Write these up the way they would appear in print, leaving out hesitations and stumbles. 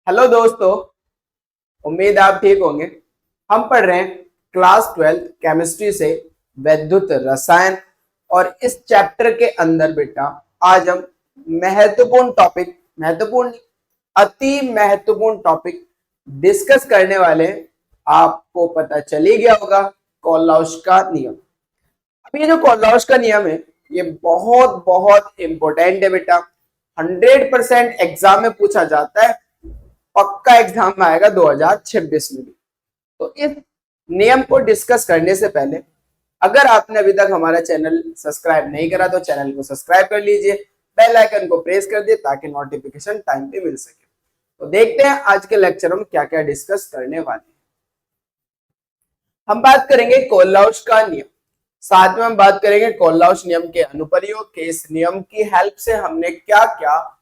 Hello दोस्तों, उम्मीद आप ठीक होंगे। हम पढ़ रहे हैं क्लास 12 केमिस्ट्री से वैद्युत रसायन। और इस चैप्टर के अंदर बेटा आज हम महत्वपूर्ण टॉपिक, महत्वपूर्ण अति महत्वपूर्ण टॉपिक डिस्कस करने वाले हैं। आपको पता चल ही गया होगा, कोलाउस का नियम। अब ये जो कोलाउस का नियम है ये बहुत बहुत इंपॉर्टेंट है बेटा। 100% एग्जाम में पूछा जाता है, पक्का एग्जाम में आएगा 2026 में भी। तो इस नियम को डिस्कस करने से पहले अगर आपने अभी तक हमारा चैनल सब्सक्राइब नहीं करा तो चैनल को सब्सक्राइब कर लीजिए, बेल आइकन को प्रेस कर दिए ताकि नोटिफिकेशन टाइम पे मिल सके। तो देखते हैं आज के लेक्चर में क्या क्या डिस्कस करने वाले हैं। हम बात करेंगे कोलाउस का नियम, साथ में हम बात करेंगे कोलाउस नियम के अनुप्रयोग के। इस नियम की हेल्प से हमने क्या क्या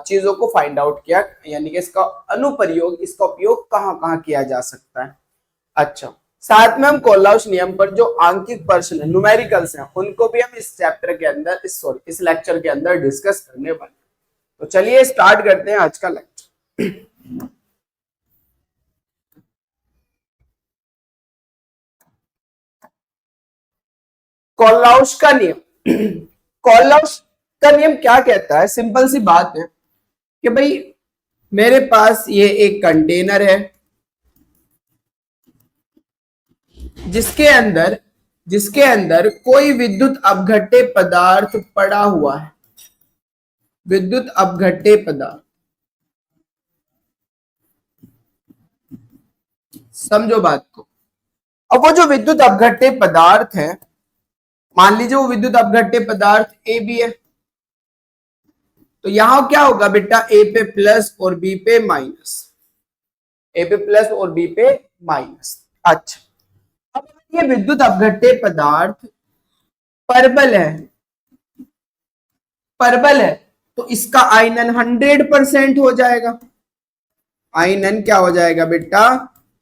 चीजों को फाइंड आउट किया, यानी कि इसका अनुप्रयोग, इसका उपयोग कहाँ कहाँ किया जा सकता है। अच्छा, साथ में हम कोलाउस नियम पर जो आंकिक प्रश्न है, न्यूमेरिकल्स हैं, उनको भी हम इस चैप्टर के अंदर, इस लेक्चर के अंदर डिस्कस करने वाले हैं। तो चलिए स्टार्ट करते हैं आज का लेक्चर। कोलाउस का नियम। कोलाउस का नियम क्या कहता है? सिंपल सी बात है कि भाई मेरे पास ये एक कंटेनर है जिसके अंदर कोई विद्युत अपघट्य पदार्थ पड़ा हुआ है। विद्युत अपघट्य पदार्थ, समझो बात को। अब वो जो विद्युत अपघट्य पदार्थ है, मान लीजिए वो विद्युत अपघट्य पदार्थ ए बी है, तो यहां क्या होगा बेटा, ए पे प्लस और बी पे माइनस, ए पे प्लस और बी पे माइनस। अच्छा, अब ये विद्युत अपघट्य पदार्थ परबल है, परबल है, तो इसका आयनन 100% हो जाएगा। आयनन क्या हो जाएगा बेटा,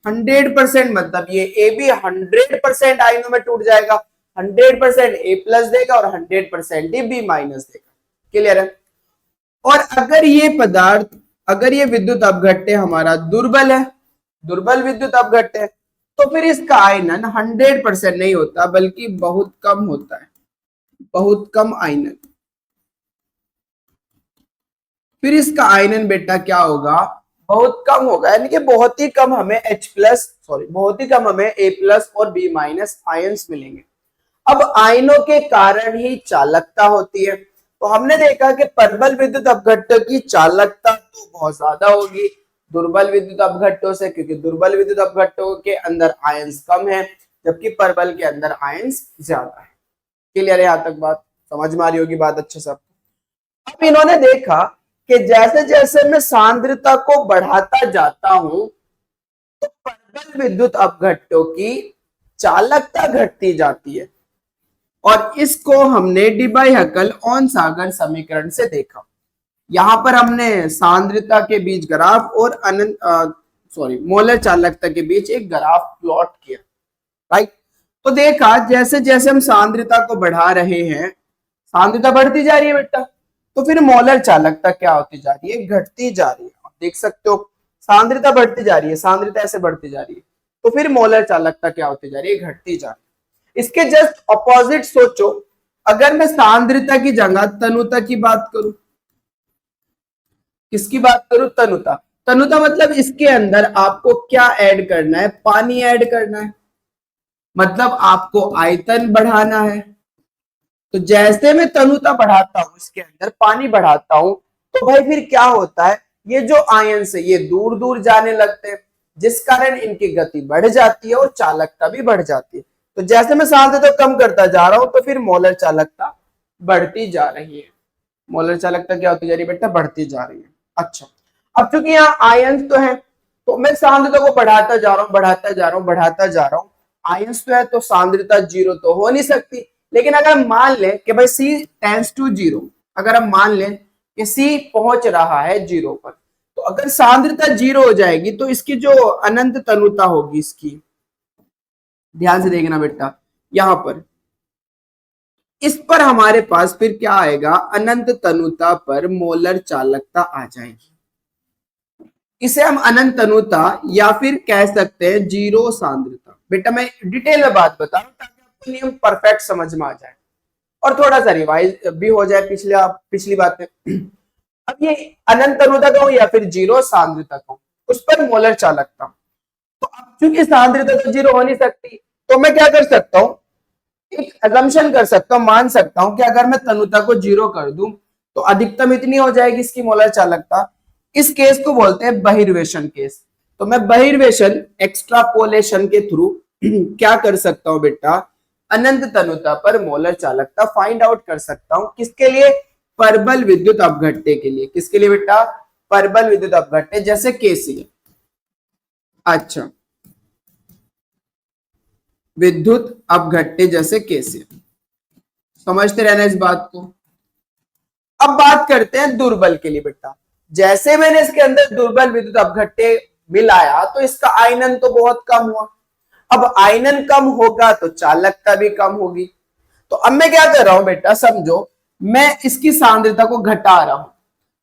100%। मतलब ये ए भी 100% आयनों में टूट जाएगा। 100% ए प्लस देगा और 100% ही बी माइनस देगा। क्लियर है? और अगर ये पदार्थ, अगर ये विद्युत अपघट्य हमारा दुर्बल है, दुर्बल विद्युत अपघट्य है, तो फिर इसका आयनन 100% नहीं होता बल्कि बहुत कम होता है, बहुत कम आयनन। फिर इसका आयनन बेटा क्या होगा, बहुत कम होगा, यानी कि बहुत ही कम हमें बहुत ही कम हमें ए प्लस और बी माइनस आयंस मिलेंगे। अब आयनों के कारण ही चालकता होती है। तो हमने देखा कि परबल विद्युत अपघट्यों की चालकता तो बहुत ज्यादा होगी दुर्बल विद्युत अपघट्यों से, क्योंकि दुर्बल विद्युत अपघट्यों के अंदर आयंस कम है जबकि परबल के अंदर आयंस ज्यादा है। क्लियर है? यहां तक बात समझ में आ रही होगी बात अच्छे से। अब इन्होंने देखा कि जैसे जैसे मैं सांद्रता को बढ़ाता जाता हूं तो परबल विद्युत अपघट्यों की चालकता घटती जाती है। और इसको हमने डिबाई-हकल-ऑन-सागर समीकरण से देखा। यहां पर हमने सांद्रता के बीच ग्राफ और मोलर चालकता के बीच एक ग्राफ प्लॉट किया, राइट। तो देखा जैसे जैसे हम सांद्रता को बढ़ा रहे हैं, सांद्रता बढ़ती जा रही है बेटा, तो फिर मोलर चालकता क्या होती जा रही है, घटती जा रही है। आप देख सकते हो सांद्रता बढ़ती जा रही है, सांद्रता ऐसे बढ़ती जा रही है, तो फिर मोलर चालकता क्या होती जा रही है, घटती जा रही है। इसके जस्ट ऑपोजिट सोचो, अगर मैं सांद्रता की जगह तनुता की बात करूं, किसकी बात करूं, तनुता। तनुता मतलब इसके अंदर आपको क्या ऐड करना है, पानी ऐड करना है, मतलब आपको आयतन बढ़ाना है। तो जैसे मैं तनुता बढ़ाता हूं, इसके अंदर पानी बढ़ाता हूं, तो भाई फिर क्या होता है, ये जो आयंस है ये दूर दूर जाने लगते हैं, जिस कारण इनकी गति बढ़ जाती है और चालकता भी बढ़ जाती है। तो जैसे मैं सांद्रता कम करता जा रहा हूं तो फिर मोलर चालकता बढ़ती जा रही है। मोलर चालकता क्या होती जा रही है बेटा, बढ़ती जा रही है। अच्छा, अब चूंकि यहाँ आयंस तो है तो मैं सांद्रता को बढ़ाता जा रहा हूं, बढ़ाता जा रहा हूं, बढ़ाता जा रहा हूं। आयंस तो है तो सांद्रता जीरो तो हो नहीं सकती। लेकिन अगर हम मान लें कि भाई C टेंड्स टू जीरो, अगर हम मान लें कि C पहुंच रहा है जीरो पर, तो अगर सांद्रता जीरो हो जाएगी तो इसकी जो अनंत तनुता होगी, इसकी ध्यान से देखना बेटा, यहां पर इस पर हमारे पास फिर क्या आएगा, अनंत तनुता पर मोलर चालकता आ जाएगी। इसे हम अनंत तनुता या फिर कह सकते हैं जीरो सांद्रता। बेटा मैं डिटेल में बात बता रहा हूं ताकि आपको नियम परफेक्ट समझ में आ जाए और थोड़ा सा रिवाइज भी हो जाए पिछली बातें। अब ये अनंत तनुता कहूं या फिर जीरो सांद्रता कहूं, उस पर मोलर चालकता। तो अब चूंकि सांद्रता तो जीरो हो नहीं सकती, तो मैं क्या कर सकता हूं, एक अजम्पशन कर सकता हूं, मान सकता हूं कि अगर मैं तनुता को जीरो कर दूं तो अधिकतम इतनी हो जाएगी इसकी मोलर चालकता। इस केस को बोलते हैं बहिर्वेशन केस। तो मैं बहिर्वेशन एक्सट्रापोलेशन के थ्रू क्या कर सकता हूं बेटा, अनंत तनुता पर मोलर चालकता फाइंड आउट कर सकता हूं। किसके लिए, परबल विद्युत अपघट्य के लिए। किसके लिए बेटा, परबल विद्युत अपघट्य जैसे केसीएल। अच्छा, विद्युत अपघट्य जैसे केसीएल, समझते रहना इस बात को। अब बात करते हैं दुर्बल के लिए बेटा। जैसे मैंने इसके अंदर दुर्बल विद्युत अपघट्य मिलाया तो इसका आयनन तो बहुत कम हुआ। अब आयनन कम होगा तो चालकता भी कम होगी। तो अब मैं क्या कर रहा हूं बेटा, समझो मैं इसकी सांद्रता को घटा रहा हूं।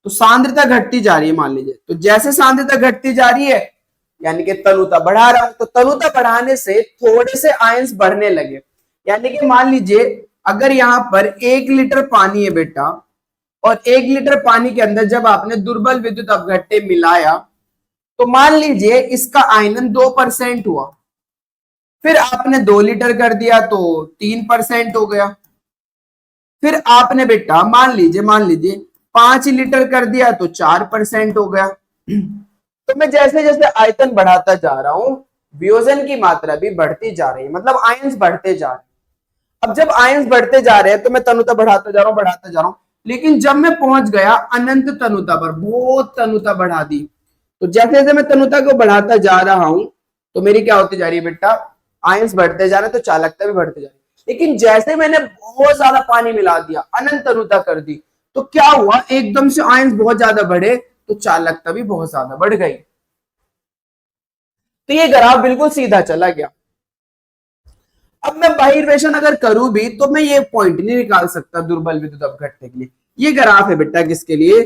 तो सांद्रता घटती जा रही है मान लीजिए, तो जैसे सांद्रता घटती जा रही है यानी कि तनुता बढ़ा रहा हूं, तो तनुता बढ़ाने से थोड़े से आयंस बढ़ने लगे। यानी कि मान लीजिए अगर यहां पर 1 लीटर पानी है बेटा, और 1 लीटर पानी के अंदर जब आपने दुर्बल विद्युत अपघट्य मिलाया तो मान लीजिए इसका आयनन 2% हुआ। फिर आपने 2 लीटर कर दिया तो 3% हो गया। फिर आपने बेटा मान लीजिए 5 लीटर कर दिया तो 4% हो गया। तो मैं जैसे जैसे आयतन बढ़ाता जा रहा हूं, वियोजन की मात्रा भी बढ़ती जा रही है, मतलब आयंस बढ़ते जा रहे हैं। अब जब आयंस बढ़ते जा रहे हैं तो मैं तनुता बढ़ाता जा रहा हूं, लेकिन जब मैं पहुंच गया अनंत तनुता पर, बहुत तनुता बढ़ा दी, तो जैसे जैसे मैं तनुता को बढ़ाता जा रहा हूं तो मेरी क्या होती जा रही है बेटा, आयंस बढ़ते जा रहे हैं, तो चालकता भी बढ़ती जा रही है। लेकिन जैसे मैंने बहुत ज्यादा पानी मिला दिया, अनंत तनुता कर दी, तो क्या हुआ, एकदम से आयंस बहुत ज्यादा बढ़े तो चालकता भी बहुत ज्यादा बढ़ गई। तो ये ग्राफ बिल्कुल सीधा चला गया। अब मैं बहिर्वेशन अगर करूं भी तो मैं ये पॉइंट नहीं निकाल सकता दुर्बल विद्युत अपघट्य के लिए। ये ग्राफ है बेटा किसके लिए,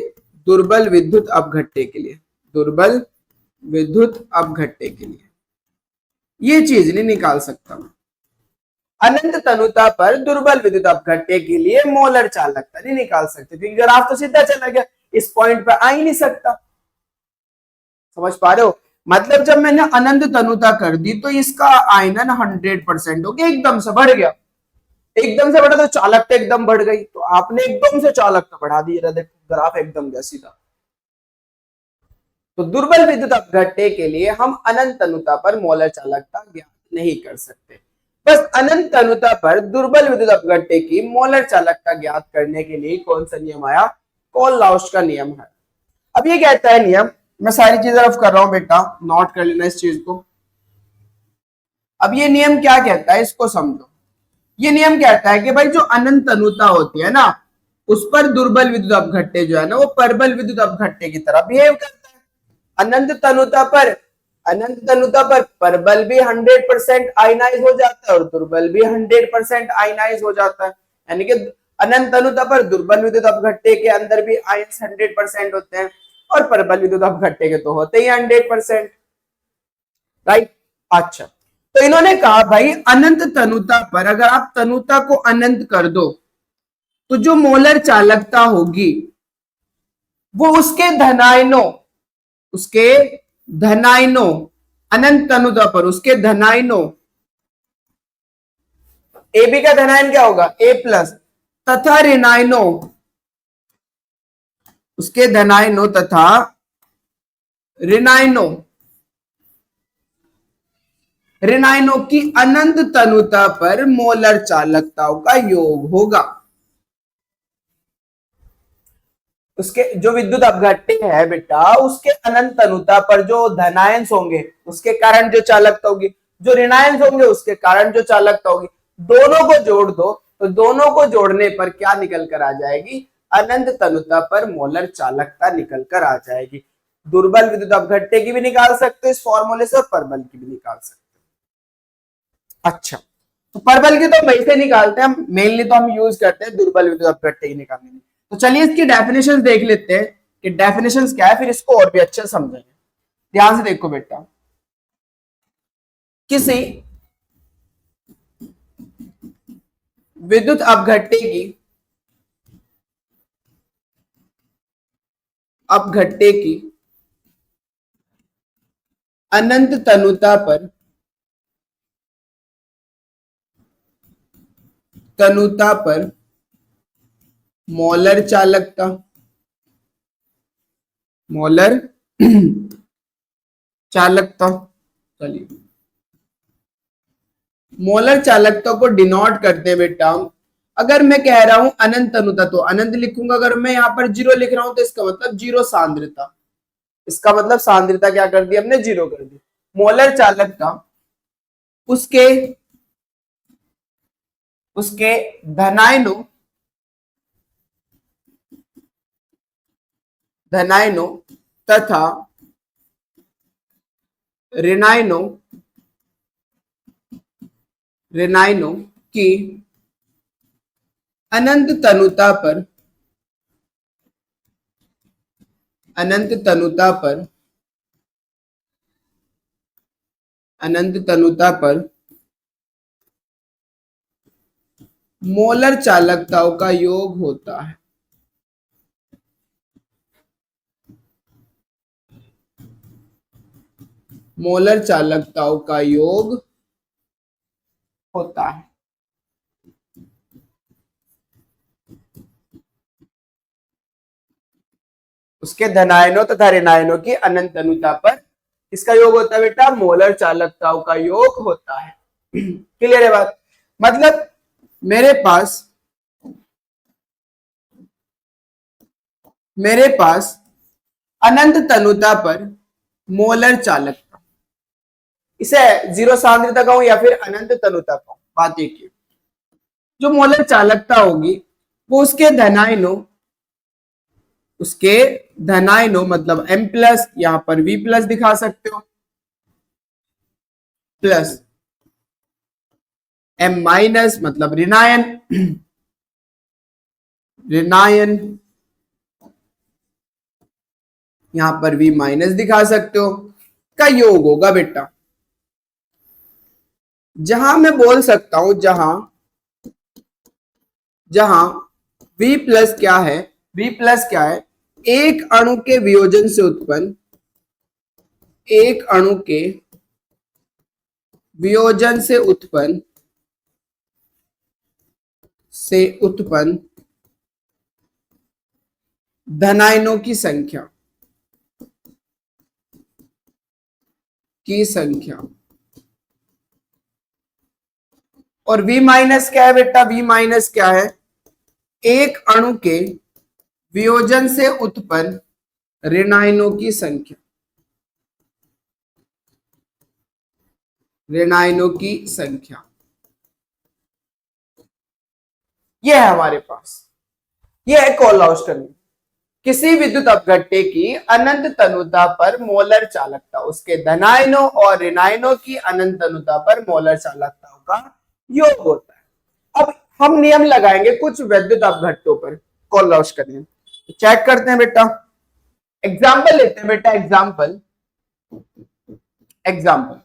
दुर्बल विद्युत अपघट्य के लिए। दुर्बल विद्युत अपघट्य के लिए ये चीज नहीं निकाल सकता मैं। अनंत तनुता पर दुर्बल विद्युत अपघट्य के लिए मोलर चालकता नहीं निकाल सकते, क्योंकि ग्राफ तो सीधा चला गया, इस पॉइंट पर आ ही नहीं सकता। समझ पा रहे हो, मतलब जब मैंने अनंत तनुता कर दी तो इसका आयनन 100% हो गया, एकदम से बढ़ गया। एकदम से बढ़ा तो चालकता एकदम बढ़ गई, तो आपने एकदम से चालकता बढ़ा दी, देखो ग्राफ एकदम गया सीधा। तो दुर्बल विद्युत अपघट्य के लिए हम अनंत तनुता पर मोलर चालकता ज्ञात नहीं कर सकते। बस अनंत तनुता पर दुर्बल विद्युत अपघट्य की मोलर चालकता ज्ञात करने के लिए कौन सा नियम आया, कोल-लाउस का नियम है। अब ये कहता है नियम, मैं सारी चीजें रफ कर रहा हूं बेटा, नोट कर लेना इस चीज को। अब ये नियम क्या कहता है इसको समझो। ये नियम कहता है कि भाई जो अनंत तनुता होती है ना, उस पर दुर्बल विद्युत अपघट्य जो है ना, वो परबल विद्युत अपघट्य की तरह बिहेव करता है। अनंत तनुता पर परबल भी 100% आयनाइज हो जाता है और दुर्बल भी 100% आयनाइज हो जाता है। यानी कि अनंत तनुता पर दुर्बल विद्युत अपघट्य के अंदर भी आयंस 100% होते हैं और परबल विद्युत अपघट्य के तो होते ही 100%, राइट। अच्छा, तो इन्होंने कहा भाई अनंत तनुता पर अगर आप तनुता को अनंत कर दो तो जो मोलर चालकता होगी वो उसके धनायनों अनंत तनुता पर उसके धनायनों, ए बी का धनायन क्या होगा, ए प्लस, तथा ऋणायनों, उसके धनायनों तथा ऋणायनों की अनंत तनुता पर मोलर चालकताओं का योग होगा। उसके जो विद्युत अपघट्य है बेटा, उसके अनंत तनुता पर जो धनायंस होंगे उसके कारण जो चालकता होगी, जो ऋणायंस होंगे उसके कारण जो चालकता होगी, दोनों को जोड़ दो तो दोनों को जोड़ने पर क्या निकल कर आ जाएगी, अनंत तनुता पर मोलर चालकता निकल कर आ जाएगी। दुर्बल विद्युत अपघट्य की भी निकाल सकते हो इस फॉर्मूले से और परबल की भी निकाल सकते हो। अच्छा, तो परबल की तो वैसे निकालते हैं हम, मेनली तो हम यूज करते हैं दुर्बल विद्युत अपघट्य की निकालने में। तो चलिए इसकी डेफिनेशंस देख लेते हैं कि डेफिनेशंस क्या है, फिर इसको और भी अच्छे समझेंगे। ध्यान से देखो बेटा, किसी विद्युत अपघट्टे की अनंत तनुता पर मोलर चालकता, चलिए मोलर चालकता को डिनोट करते हैं बेटा। अगर मैं कह रहा हूं अनंत तनुता तो अनंत लिखूंगा, अगर मैं यहां पर जीरो लिख रहा हूं तो इसका मतलब जीरो सांद्रता, इसका मतलब सांद्रता क्या कर दी हमने, जीरो कर दी। मोलर चालकता उसके उसके धनायनों तथा ऋणायनों की अनंत तनुता पर मोलर चालकताओं का योग होता है। मोलर चालकताओं का योग होता है। उसके धनायनों तथा ऋणायनों की अनंत तनुता पर इसका योग होता है बेटा, मोलर चालकताओं का योग होता है। क्लियर है बात? मतलब मेरे पास अनंत तनुता पर मोलर चालकता, इसे जीरो सांद्रता कहूं या फिर अनंत तनुता कहूं, बात एक ही। जो मोलर चालकता होगी वो उसके धनायनों मतलब M प्लस, यहां पर V प्लस दिखा सकते हो, प्लस M माइनस मतलब ऋणायन, यहां पर V माइनस दिखा सकते हो, का योग होगा बेटा। जहां मैं बोल सकता हूं जहां V प्लस क्या है, एक अणु के वियोजन से उत्पन्न धनायनों की संख्या और V माइनस क्या है बेटा, V माइनस क्या है, एक अणु के वियोजन से उत्पन्न ऋणायनों की संख्या, यह है हमारे पास, यह है कोलहाउस नियम। किसी विद्युत अपघट्टे की अनंत तनुता पर मोलर चालकता उसके धनायनों और ऋणायनों की अनंत तनुता पर मोलर चालकताओं का योग होता है। अब हम नियम लगाएंगे कुछ विद्युत अपघट्टों पर, कोलहाउस का नियम चेक करते हैं बेटा। एग्जाम्पल लेते हैं बेटा, एग्जाम्पल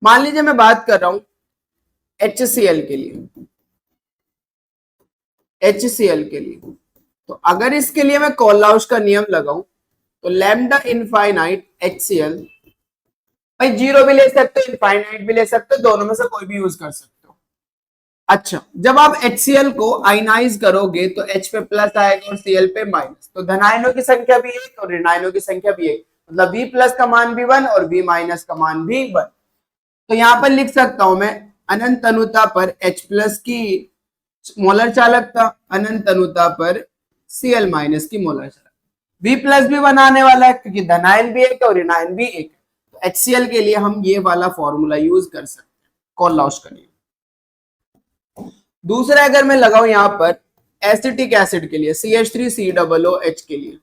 मान लीजिए मैं बात कर रहा हूं HCl के लिए, तो अगर इसके लिए मैं कोलहाउस का नियम लगाऊं तो लैम्डा इनफाइनाइट HCl, भाई जीरो भी ले सकते हो, इनफाइनाइट भी ले सकते हो, दोनों में से कोई भी यूज कर सकते हो। अच्छा, जब आप HCl को आयनाइज करोगे तो H पे प्लस आएगा और Cl पे माइनस, तो धनायनों की संख्या भी एक और ऋणायनों की संख्या भी एक, मतलब V प्लस का मान भी 1 और V माइनस का मान भी 1। तो यहां पर लिख सकता हूं मैं अनंत तनुता पर H प्लस की मोलर चालकता, अनंत तनुता पर Cl माइनस की मोलर चालकता। V प्लस भी बनाने वाला है क्योंकि धनायन भी एक और ऋणायन भी एक, तो HCl के लिए हम ये वाला फॉर्मूला यूज कर सकते हैं, कोलहाउस का नियम। दूसरा अगर मैं लगाऊं यहां पर एसिटिक एसिड के लिए CH3COOH के लिए,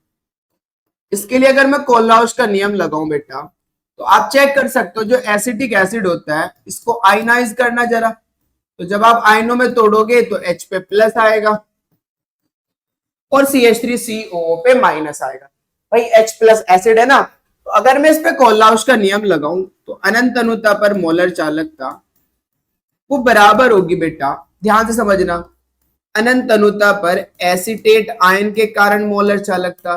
इसके लिए अगर मैं कोलहाउस का नियम लगाऊं बेटा, तो आप चेक कर सकते हो जो एसिटिक एसिड होता है इसको आयनाइज करना जरा, तो जब आप आयनों में तोड़ोगे तो H पे प्लस आएगा और CH3COO पे माइनस आएगा। भाई H प्लस एसिड है ना, तो अगर मैं इस पे कोल्लाउस का नियम लगाऊं तो अनंत अनुता पर मोलर चालकता वो बराबर होगी बेटा, ध्यान से समझना, अनंत अनुता पर एसीटेट आयन के कारण मोलर चालकता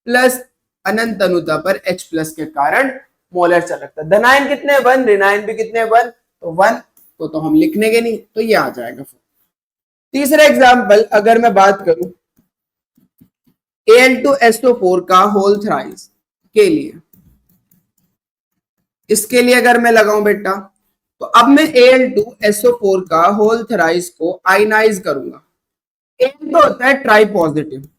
प्लस अनंत अनुता पर H प्लस के कारण मोलर चालकता। धनायन कितने 1, ऋणायन भी कितने 1, तो 1 तो हम लिखने के नहीं, तो ये आ जाएगा। तीसरा एग्जाम्पल अगर मैं बात करूं Al2SO4 का होल थ्राइस के लिए, इसके लिए अगर मैं लगाऊं बेटा, तो अब मैं Al2SO4 का होल थ्राइस को आयनाइज करूंगा। Al तो होता है ट्राई पॉजिटिव,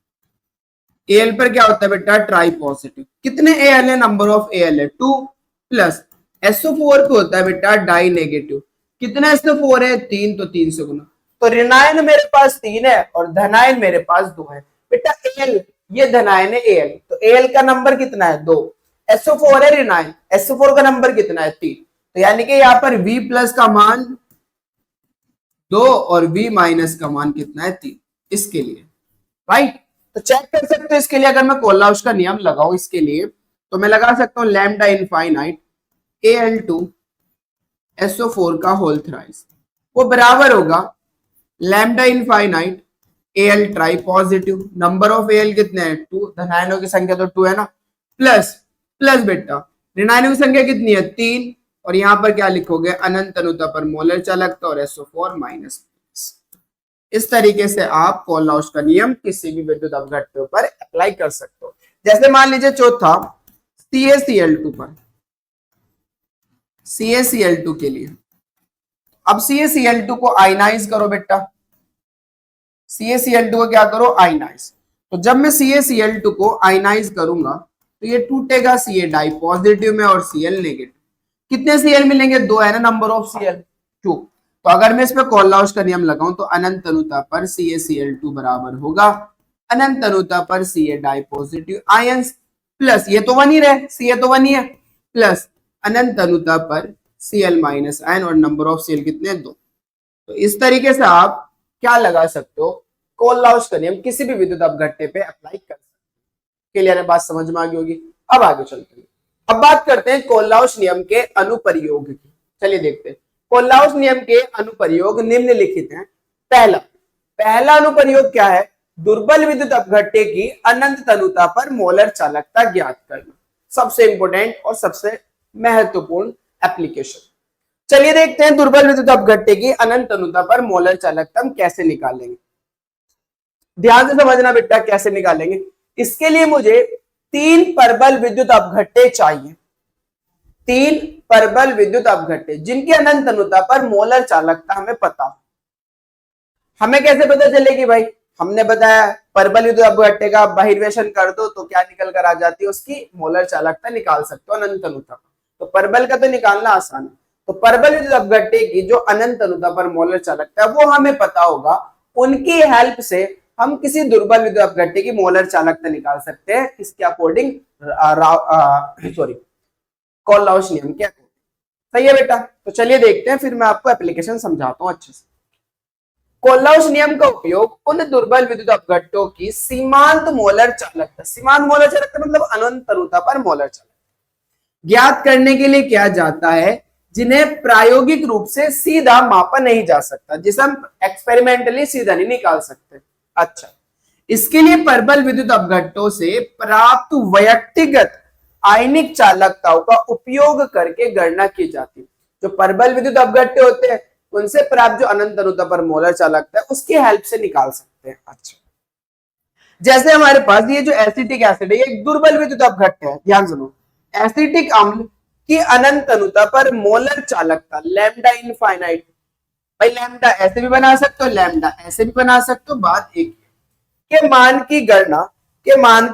Al पर क्या होता है बेटा, ट्राई पॉजिटिव। कितने Al है, नंबर ऑफ Al है 2, प्लस SO4 पे होता है बेटा डाई नेगेटिव। कितना SO4 है 3, तो 3 से गुना, तो ऋणायन मेरे पास 3 है और धनायन मेरे पास 2 है बेटा। Al ये धनायन है Al, तो Al का नंबर कितना है 2, SO4 है ऋणायन, SO4 का नंबर कितना है 3, तो यानी कि यहाँ पर V प्लस का मान 2 और V माइनस का मान कितना है 3, इसके लिए राइट। तो चेक कर सकते हो इसके लिए, अगर मैं कोल्लाउस का नियम लगाऊं इसके लिए, तो मैं लगा सकता हूं लैम्डा इनफाइनाइट Al2SO4 का होल थ्राइस वो बराबर होगा lambda infinite Al try positive, number of Al कितने हैं 2, धनायनों की संख्या तो 2 है ना, प्लस प्लस बेटा ऋणायनों की संख्या कितनी है 3, और यहां पर क्या लिखोगे अनंत अनुता पर मोलर चालकता और SO4 माइनस। इस तरीके से आप कोल्लाउस का नियम किसी भी विद्युत अपघट्य पर अप्लाई कर सकते हो। जैसे मान लीजिए चौथा CaCl2 पर, CaCl2 के लिए, अब CaCl2 को आयनाइज करो बेटा, CaCl2 को क्या करो आयनाइज। तो जब मैं CaCl2 को आयनाइज करूंगा तो ये टूटेगा Ca डाई पॉजिटिव में और Cl नेगेटिव। कितने Cl मिलेंगे 2 है ना, नंबर ऑफ Cl 2। तो अगर मैं इसमें कोल्लाउस का नियम लगाऊं तो अनंत अनुता पर CaCl2 बराबर होगा अनंत अनुता पर Ca di positive ions plus ये तो 1 ही रहे, Ca तो 1 ही है, प्लस अनंत अनुता पर Cl माइनस आयन और नंबर ऑफ Cl कितने 2। तो इस तरीके से आप क्या लगा सकते हो, कोल्लाउस का नियम किसी भी विद्युत अपघट्य पे अप्लाई कर सकते हो। क्लियर है, बात समझ में आ गई होगी। अब आगे चलते हैं, अब बात करते हैं कोल्लाउस नियम के अनुप्रयोग की। चलिए देखते हैं कोल्लाउस नियम के अनुप्रयोग निम्नलिखित हैं। पहला अनुप्रयोग क्या है, दुर्बल विद्युत अपघट्य की अनंत तनुता पर मोलर चालकता ज्ञात करना। सबसे इंपॉर्टेंट और सबसे महत्वपूर्ण एप्लीकेशन। चलिए देखते हैं दुर्बल विद्युत अपघट्य की अनंत तनुता पर मोलर चालकता हम कैसे निकालेंगे। ध्यान से समझना बेटा कैसे निकालेंगे। इसके लिए मुझे 3 परबल विद्युत अपघट्य चाहिए, 3 परबल विद्युत अपघट्य जिनकी अनंत तनुता पर मोलर चालकता हमें पता हो। हमें कैसे पता चलेगी भाई, हमने बताया परबल विद्युत अपघट्य का बहिर्वेशन कर दो तो क्या निकल कर आ जाती है, उसकी मोलर चालकता निकाल सकते हो अनंत तनुता पर। तो परबल का तो निकालना आसान है, तो परबल विद्युत अपघट्य की जो अनंत तनुता पर मोलर चालकता है वो हमें पता होगा, उनकी हेल्प से हम किसी दुर्बल विद्युत अपघट्य की मोलर चालकता निकाल सकते हैं। इसके अकॉर्डिंग कोल्लाउस नियम के अकॉर्डिंग। सही है बेटा, तो चलिए देखते हैं, फिर मैं आपको एप्लीकेशन समझाता हूं अच्छे से। कोल्लाउस नियम का उपयोग उन दुर्बल विद्युत अपघट्यों की सीमांत मोलर चालकता, सीमांत मोलर चालकता मतलब अनंत तनुता पर मोलर चालकता ज्ञात करने के लिए किया जाता है, जिन्हें प्रायोगिक रूप से सीधा मापा नहीं जा सकता, जिसे हम एक्सपेरिमेंटली सीधा नहीं निकाल सकते। अच्छा, इसके लिए परबल विद्युत अपघट्यों से प्राप्त व्यक्तिगत आयनिक चालकताओं का उपयोग करके गणना की जाती है। जो परबल विद्युत अपघट्य होते हैं उनसे प्राप्त जो अनंत तनुता पर मोलर चालकता है उसकी हेल्प से निकाल सकते हैं। अच्छा, जैसे हमारे पास ये जो एसिटिक एसिड है ये एक दुर्बल विद्युत अपघट्य है, ध्यान सुनो। एसिटिक अम्ल की अनंत तनुता पर मोलर चालकता लैम्डा इनफाइनाइट, भाई लैम्डा ऐसे भी बना सकते हो, लैम्डा ऐसे भी बना सकते हो, बात एक के मान की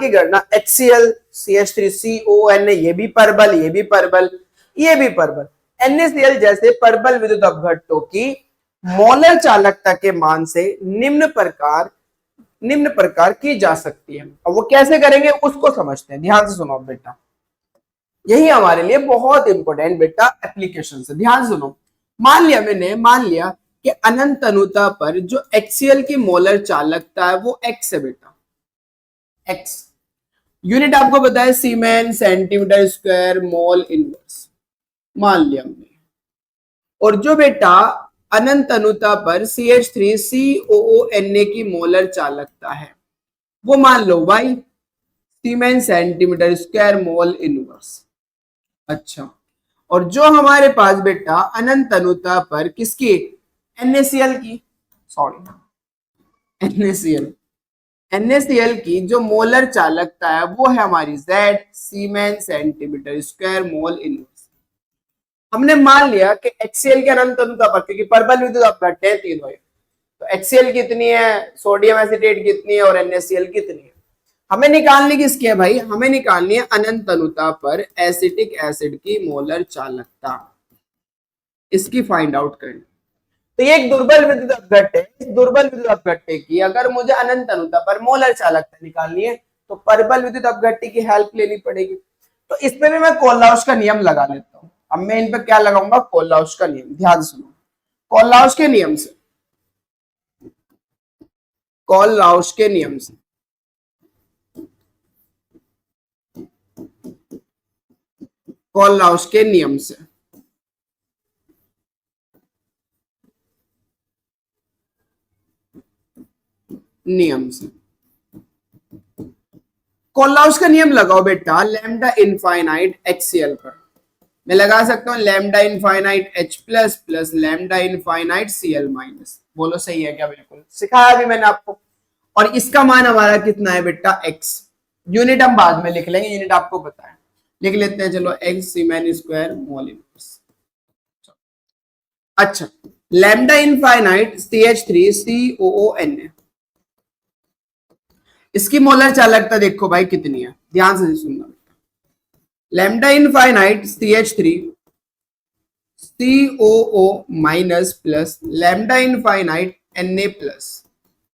गणना HCl CH3CON, ये भी परबल, ये भी परबल, ये भी परबल, NaCl जैसे परबल विद्युत अपघट्यों की मोलर चालकता के मान से निम्न प्रकार की जा सकती है। अब वो कैसे करेंगे उसको समझते हैं, ध्यान से सुनो बेटा, यही हमारे लिए बहुत इंपॉर्टेंट बेटा एप्लीकेशन है। ध्यान सुनो, मान लिया कि अनंत तनुता पर जो HCl की मोलर चालकता है वो X है बेटा, X। यूनिट आपको पता है सीमेन सेंटीमीटर स्क्वायर मोल इनवर्स मान लिया हमने। और जो बेटा अनंत अनुता पर CH3COONA की मोलर चालकता है वो मान लो y सीमेन सेंटीमीटर स्क्वायर मोल इनवर्स। अच्छा, और जो हमारे पास बेटा अनंत अनुता पर किसकी NaCl की सॉरी NaCl की जो मोलर चालकता है वो है हमारी Z सीमेन सेंटीमीटर स्क्वायर मोल इनवर्स। हमने मान लिया कि HCl के अनंत अनुता पर, क्योंकि परबल विद्युत अपघट्य है तीनों, तो HCl कितनी है, सोडियम एसिटेट कितनी है और NaCl कितनी है। हमें निकालनी किसकी है भाई, हमें निकालनी है अनंत अनुता पर एसिटिक एसिड की मोलर चालकता, इसकी फाइंड आउट करनी। तो ये एक दुर्बल विद्युत अपघट्य है। इस दुर्बल विद्युत अपघट्य की अगर मुझे अनंत अनुता पर मोलर चालकता निकालनी है तो परबल विद्युत अपघट्य की हेल्प लेनी पड़ेगी। तो इस पे भी मैं कोलराउस का नियम लगा लेता हूं। अब मैं इन पे क्या लगाऊंगा, कोलराउस का नियम। ध्यान सुनो, कोलराउस के नियम से, कोलराउस के नियम से कोलराउस के नियम से कोलराउस का नियम लगाओ बेटा लैम्डा इनफाइनाइट HCl पर। मैं लगा सकता हूं lambda infinite H plus plus lambda infinite Cl minus. बोलो सही है क्या? बिल्कुल सिखाया भी मैंने आपको। और इसका मान हमारा कितना है बेटा x। यूनिट हम बाद में लिख लेंगे, यूनिट आपको पता है, लिख लेते हैं चलो x सीमेन स्क्वायर मोल इनवर्स। अच्छा, लैम्डा इनफाइनाइट CH3COONA, इसकी मोलर चालकता देखो भाई कितनी है, ध्यान से सुनना। Lambda infinite CH3COO minus plus lambda infinite Na plus,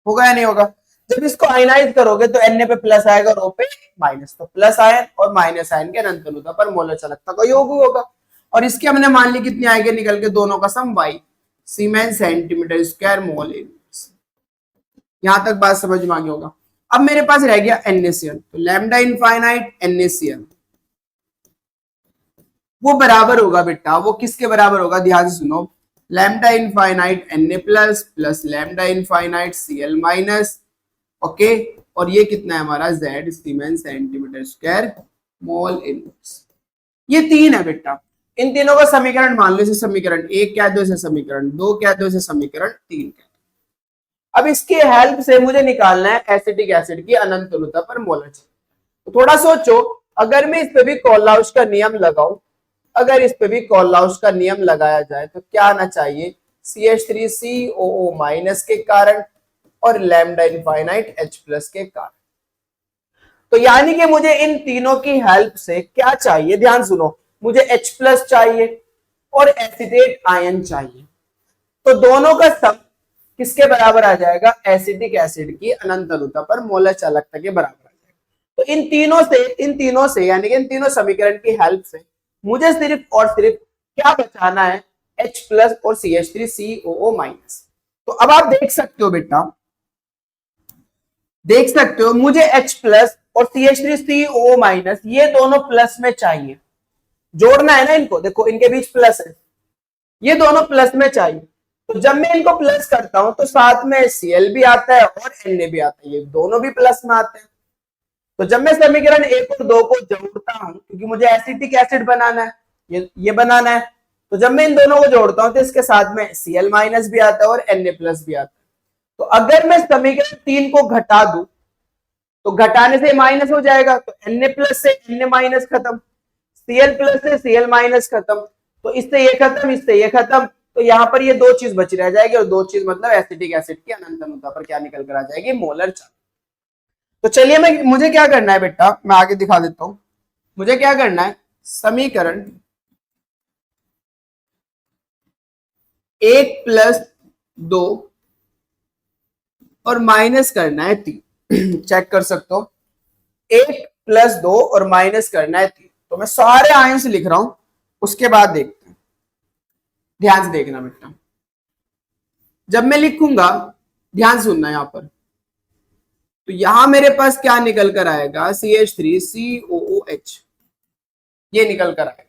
होगा या नहीं होगा? जब इसको आयनाइज करोगे तो Na पे प्लस आएगा और O पे माइनस, तो प्लस आयन और माइनस आयन के अनंत अनुता पर मोलर चालकता का योग होगा। और इसकी हमने मान ली कितनी आएगी निकल के, दोनों का सम y सीमेन सेंटीमीटर स्क्वायर मोल इनवर्स। यहां तक बात समझ में आ गई होगा। अब मेरे पास रह गया NaCl, तो लैम्डा इनफाइनाइट NaCl वो बराबर होगा बेटा, वो किसके बराबर होगा, ध्यान से सुनो, lambda infinite Na plus plus lambda infinite Cl minus, okay, और ये कितना है हमारा Z सीमेन सेंटीमीटर स्क्वायर मोल इनवर्स। ये तीन है बेटा, इन तीनों का समीकरण मान लो, इसे समीकरण 1 कह दो, इसे समीकरण 2 कह दो, इसे समीकरण 3 कह दो। अब इसकी हेल्प से मुझे निकालना है एसिटिक एसिड की अनंत अनुता पर मोलर चालकता। तो थोड़ा सोचो, अगर मैं इस पे भी कोलराउस का नियम लगाऊं, अगर इस पे भी कोलराउस का नियम लगाया जाए तो क्या आना चाहिए, CH3COO माइनस के कारण और लैम्डा इनफाइनाइट H प्लस के कारण। तो यानी कि मुझे इन तीनों की हेल्प से क्या चाहिए, ध्यान सुनो, मुझे H प्लस चाहिए और एसिटेट आयन चाहिए। तो दोनों का सम किसके बराबर आ जाएगा, एसिटिक एसिड की अनंत अनुता पर मोलर चालकता के बराबर आ जाएगा। तो इन तीनों से यानी कि इन तीनों समीकरण की हेल्प से मुझे सिर्फ और सिर्फ क्या बचाना है, H प्लस और CH3COO माइनस। तो अब आप देख सकते हो बेटा, देख सकते हो मुझे H प्लस और CH3COO माइनस ये दोनों प्लस में चाहिए, जोड़ना है ना इनको, देखो इनके बीच प्लस है, ये दोनों प्लस में चाहिए। तो जब मैं इनको प्लस करता हूं तो साथ में Cl भी आता है और Na भी आता है, ये दोनों भी प्लस में आते हैं। तो जब मैं समीकरण 1 और 2 को जोड़ता हूं, क्योंकि मुझे एसिटिक एसिड बनाना है, ये बनाना है, तो जब मैं इन दोनों को जोड़ता हूं तो इसके साथ में Cl माइनस भी आता है और Na प्लस भी आता है। तो अगर मैं समीकरण 3 को घटा दूं तो घटाने से माइनस हो जाएगा, तो Na प्लस से Na माइनस खत्म, Cl प्लस से Cl माइनस खत्म, तो इससे ये खत्म, इससे ये खत्म, तो यहां पर ये दो चीज बच रह जाएगी, और दो चीज मतलब एसिटिक एसिड की अनंत अनुता पर क्या निकल कर आ जाएगी, मोलर चार्ज। तो चलिए मुझे क्या करना है बेटा, मैं आगे दिखा देता हूं। मुझे क्या करना है, समीकरण 1 प्लस 2 और माइनस करना है 3। चेक कर सकते हो, 1 प्लस 2 और माइनस करना है 3। तो मैं सारे आयन से लिख रहा हूं, उसके बाद देखते हैं, ध्यान से देखना बेटा। जब मैं लिखूंगा, ध्यान सुनना, यहां पर तो यहां मेरे पास क्या निकल कर आएगा, CH3COOH, ये निकल कर आएगा।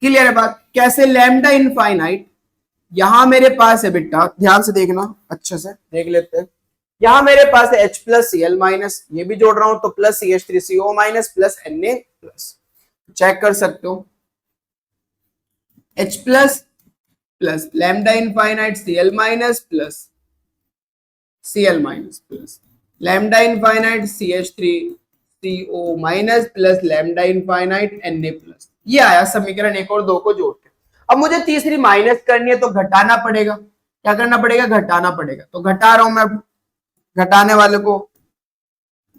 क्लियर है बात? कैसे? लैम्डा इनफाइनाइट, यहां मेरे पास है बेटा, ध्यान से देखना, अच्छे से देख लेते हैं। यहां मेरे पास है H प्लस Cl माइनस, ये भी जोड़ रहा हूं तो plus CH3CO minus plus Na plus, check कर सकते हो। H plus plus lambda infinite Cl minus plus Cl minus plus lambda infinite CH3CO minus plus lambda infinite Na plus, ये आया समीकरण 1 और 2 को जोड़ के। अब मुझे तीसरी माइनस करनी है तो घटाना पड़ेगा। क्या करना पड़ेगा? घटाना पड़ेगा। तो घटा रहा हूं मैं, घटाने वाले को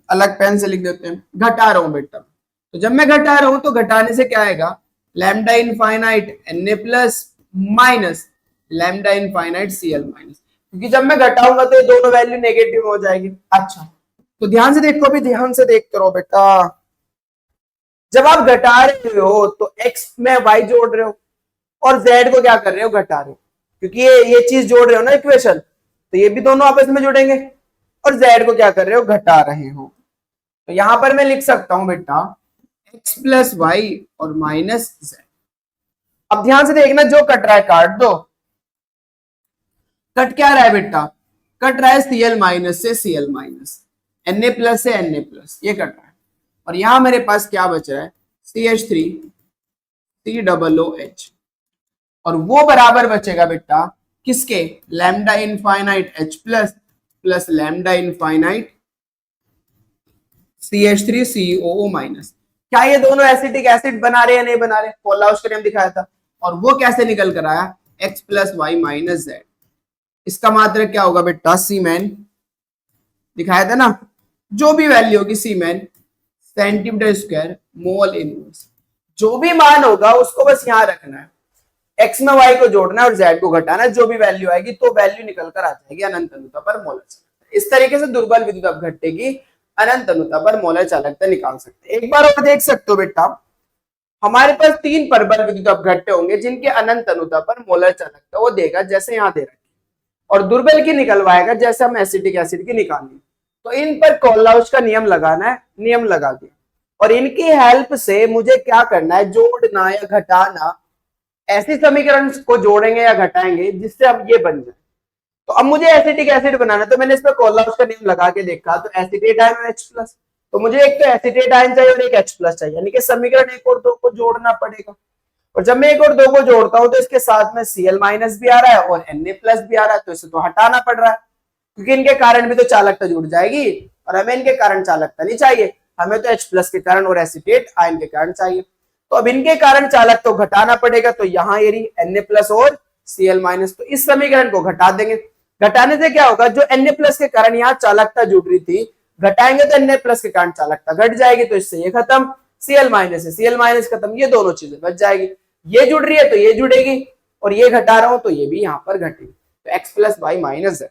अलग पेन से लिख देते हैं, घटा रहा हूं बेटा। तो जब मैं घटा रहा हूं तो घटाने से क्या आएगा, lambda infinite Na plus minus lambda infinite Cl minus, क्योंकि जब मैं घटाऊंगा तो ये दोनों वैल्यू नेगेटिव हो जाएगी। अच्छा, तो ध्यान से देखो, अभी ध्यान से देखते रहो बेटा। जब आप घटा रहे हो तो x में y जोड़ रहे हो और z को क्या कर रहे हो, घटा रहे हो, क्योंकि ये चीज जोड़ रहे हो ना इक्वेशन, तो ये भी दोनों आपस में जुड़ेंगे और z को क्या कर रहे हो, घटा रहे हो। तो यहां पर मैं लिख सकता हूं बेटा x प्लस वाई और माइनस z। अब ध्यान से देखना, जो कट रहा है काट दो। कट क्या रहा है बेटा, कट रहा है Cl माइनस से Cl माइनस, Na प्लस से Na प्लस, ये कट रहा है। और यहां मेरे पास क्या बच रहा है, CH3COOH, और वो बराबर बचेगा बेटा किसके, lambda infinite H plus plus lambda infinite CH3COO minus. क्या ये दोनों एसिटिक एसिड बना रहे हैं, नहीं बना रहे? कोलाउस का नियम दिखाया था, और वो कैसे निकल कर आया, x plus y minus z। इसका मात्रक क्या होगा बेटा, सीमेन, दिखाया था ना, जो भी वैल्यू होगी सीमेन सेंटीमीटर स्क्वायर मोल इनवर्स, जो भी मान होगा उसको बस यहां रखना है, x में y को जोड़ना है और z को घटाना है, जो भी वैल्यू आएगी तो वैल्यू निकल कर आ जाएगी अनंत अनुता पर मोलर। इस तरीके से दुर्बल विद्युत अपघट्य की अनंत अनुता पर मोलर चालकता निकाल सकते हैं। एक बार और देख सकते हो बेटा, हमारे पास 3 प्रबल विद्युत अपघट्य होंगे जिनके अनंत अनुता पर मोलर चालकता वो देगा, जैसे यहां दे रखी, और दुर्बल की निकलवाएगा जैसे हम एसिटिक एसिड की निकालनी। तो इन पर कोलाउस का नियम लगाना है, नियम लगा दिया, और इनकी हेल्प से मुझे क्या करना है, जोड़ना या घटाना, ऐसे समीकरण को जोड़ेंगे या घटाएंगे जिससे अब ये बन जाए। तो अब मुझे एसिटिक एसिड बनाना है, तो मैंने इस पर कोलाउस का नियम लगा के देखा, तो एसिटेट आयन और H प्लस, तो मुझे एक तो एसिटेट आयन चाहिए और एक H प्लस चाहिए, यानी कि समीकरण 1 और 2 को जोड़ना पड़ेगा। और जब मैं 1 और 2 को जोड़ता हूं तो इसके साथ में Cl माइनस भी आ रहा है और Na प्लस भी आ रहा है, तो इसे तो हटाना पड़ रहा है, क्योंकि इनके कारण भी तो चालकता जुड़ जाएगी, और हमें इनके कारण चालकता नहीं चाहिए, हमें तो H प्लस के कारण और एसिटेट आयन के कारण चाहिए। तो अब इनके कारण चालकता तो घटाना पड़ेगा, तो यहां ये रही Na प्लस और Cl माइनस, तो इस समीकरण को घटा देंगे। घटाने से क्या होगा, जो Na प्लस के कारण यहाँ चालकता जुड़ रही थी, घटाएंगे तो Na प्लस के कारण चालकता घट जाएगी, तो इससे ये खत्म, Cl माइनस है, Cl माइनस खत्म, ये दोनों चीजें बच जाएगी। ये जुड़ रही है तो ये जुड़ेगी, और ये घटा रहा हूं तो ये भी यहाँ पर घटेगी, तो x प्लस वाई माइनस है।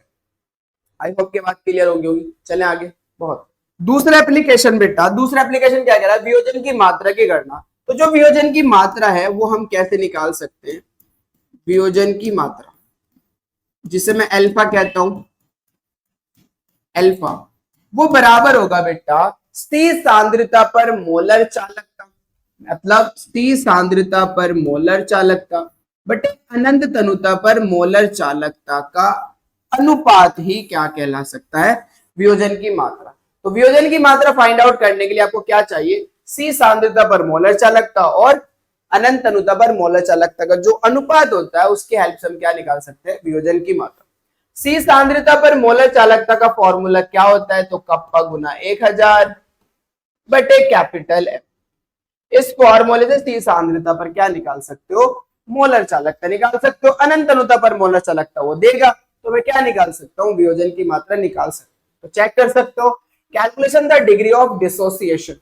आई होप की बात क्लियर होगी। चलें आगे। बहुत दूसरा एप्लीकेशन बेटा, दूसरा एप्लीकेशन क्या कह रहा है, वियोजन की मात्रा की गणना। तो जो वियोजन की मात्रा है वो हम कैसे निकाल सकते हैं, वियोजन की मात्रा जिसे मैं अल्फा कहता हूं, अल्फा, वो बराबर होगा बेटा स्थिर सांद्रता पर मोलर चालकता, मतलब स्थिर सांद्रता पर मोलर चालकता बटे अनंत तनुता पर मोलर चालकता का अनुपात ही क्या कहला सकता है, वियोजन की मात्रा। तो वियोजन की मात्रा फाइंड आउट करने के लिए आपको क्या चाहिए, सी सांद्रता पर मोलर चालकता और अनंत तनुता पर मोलर चालकता का जो अनुपात होता है उसकी हेल्प से हम क्या निकाल सकते हैं, वियोजन की मात्रा। सी सांद्रता पर मोलर चालकता का फॉर्मूला क्या होता है, तो कप्पा गुना 1000 बटे कैपिटल एफ। इस फॉर्मूले से सी सांद्रता पर क्या निकाल सकते हो, मोलर चालकता निकाल सकते हो। अनंत अनुता पर मोलर चालकता वो देगा, तो मैं क्या निकाल सकता हूँ, वियोजन की मात्रा निकाल सकता हूँ। तो चेक कर सकते हो, calculation the degree of dissociation,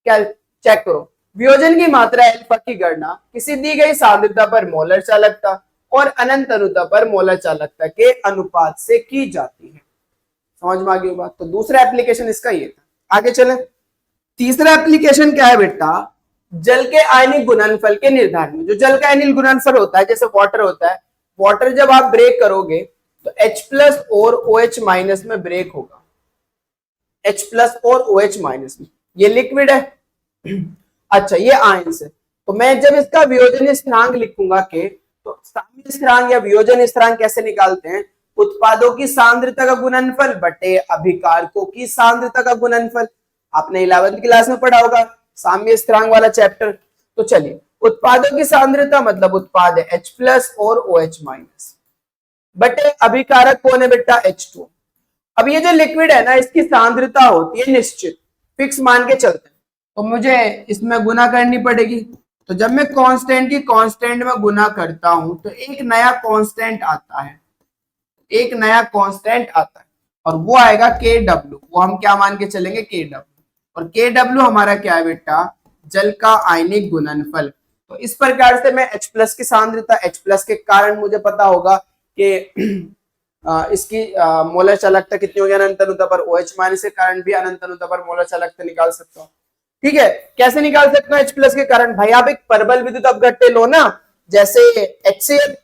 check करो, वियोजन की मात्रा अल्फा की गणना किसी दी गई सांद्रता पर मोलर चालकता और अनंत अनुता पर मोलर चालकता के अनुपात से की जाती है। समझ में आ गई बात। तो दूसरा एप्लीकेशन इसका ये था। आगे चले, तीसरा एप्लीकेशन क्या है बेटा, जल के आयनिक गुणनफल के निर्धारण में। जो जल का आयनिक गुणनफल होता है, जैसे वाटर होता है, वाटर जब आप ब्रेक करोगे तो H प्लस और OH माइनस में ब्रेक होगा, H प्लस और OH माइनस में, ये लिक्विड है। अच्छा ये आयंस है, तो मैं जब इसका वियोजन स्थिरांक लिखूंगा के, तो साम्य स्थिरांक या वियोजन स्थिरांक कैसे निकालते हैं? उत्पादों की सांद्रता का गुणनफल बटे अभिकारकों की सांद्रता का गुणनफल। आपने 11वीं क्लास में पढ़ा होगा साम्य स्थिरांक वाला चैप्टर। तो चलिए, उत्पादों की सांद्रता मतलब उत्पाद है H प्लस और OH माइनस बटे अभिकारक कौन है बेटा? H2। अब ये जो लिक्विड है ना, इसकी सांद्रता होती है निश्चित, फिक्स मान के चलते हैं, तो मुझे इसमें गुना करनी पड़ेगी। तो जब मैं कांस्टेंट की कांस्टेंट में गुना करता हूं तो एक नया कांस्टेंट आता है, एक नया कांस्टेंट आता है, और वो आएगा KW। वो हम क्या मान के चलेंगे? KW। और KW हमारा क्या है बेटा? जल का आयनिक गुणनफल। तो इस प्रकार से मैं H प्लस की सांद्रता, H प्लस के कारण मुझे पता होगा कि इसकी मोलर चालकता कितनी होगी अनंत अनुता पर, OH माइनस के कारण भी अनंत अनुता पर मोलर चालकता निकाल सकता हूँ। ठीक है, कैसे निकाल सकता हूँ H प्लस के कारण? भाई आप एक परबल विद्युत अपघट्य लो ना, जैसे HCl।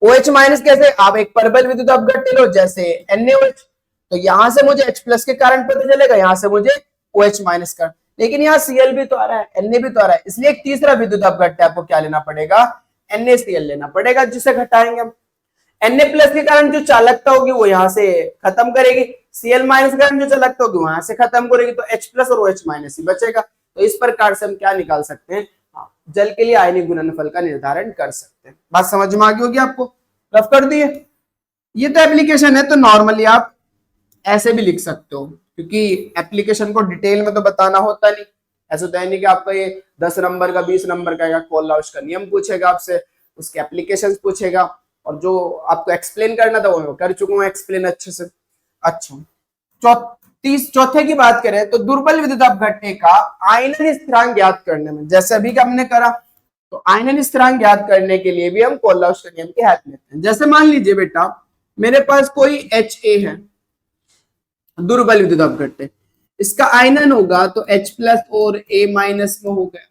OH माइनस कैसे? आप एक परबल विद्युत अपघट्य लो जैसे NaOH। तो यहां से मुझे H प्लस के कारण पता चलेगा, यहां से मुझे OH माइनस का, लेकिन यहाँ Cl भी तो आ रहा है, Na भी तो आ रहा है, इसलिए एक तीसरा विद्युत अपघट्य आपको क्या लेना पड़ेगा? NaCl लेना पड़ेगा, जिसे घटाएंगे हम। Na प्लस के कारण जो चालकता होगी वो यहाँ से खत्म करेगी, Cl माइनस के कारण जो चालकता होगी वहां से खत्म करेगी, तो H प्लस और OH माइनस ही बचेगा। तो इस प्रकार से हम क्या निकाल सकते हैं? जल के लिए आयनिक गुणनफल का निर्धारण कर सकते हैं। बात समझ में आ गई होगी आपको? रफ कर दिए। ये तो एप्लीकेशन है, तो नॉर्मली आप ऐसे भी लिख सकते हो, क्योंकि एप्लीकेशन को डिटेल में तो बताना होता नहीं। ऐसा तो है नहीं कि आपका ये 10 नंबर का 20 नंबर का कोलराउश का नियम पूछेगा आपसे, उसके एप्लीकेशन पूछेगा, और जो आपको एक्सप्लेन करना था वो कर चुका हूँ एक्सप्लेन अच्छे से। अच्छा, चौथे की बात करें तो दुर्बल विद्युत अपघट्य का आयनन स्थिरांक ज्ञात करने में, जैसे अभी का हमने करा, तो आयनन स्थिरांक ज्ञात करने के लिए भी हम कोलराउश के नियम की हेल्प लेते हैं। जैसे मान लीजिए बेटा मेरे पास कोई Ha है, दुर्बल विद्युत अपघट्य, इसका आयनन होगा तो H प्लस और A माइनस में हो गया।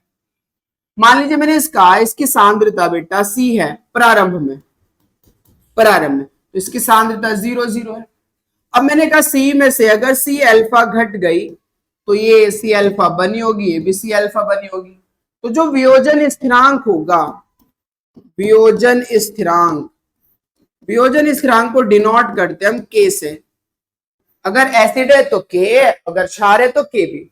मान लीजिए मैंने इसकी सांद्रता बेटा C है प्रारंभ में, तो इसकी सांद्रता 0 है। अब मैंने कहा C में से अगर C अल्फा घट गई तो ये C अल्फा बनी होगी, ये भी C अल्फा बनी होगी। तो जो वियोजन स्थिरांक होगा, वियोजन स्थिरांक को डिनोट करते हैं हम K से। अगर एसिड है तो K, अगर क्षार है तो K भी।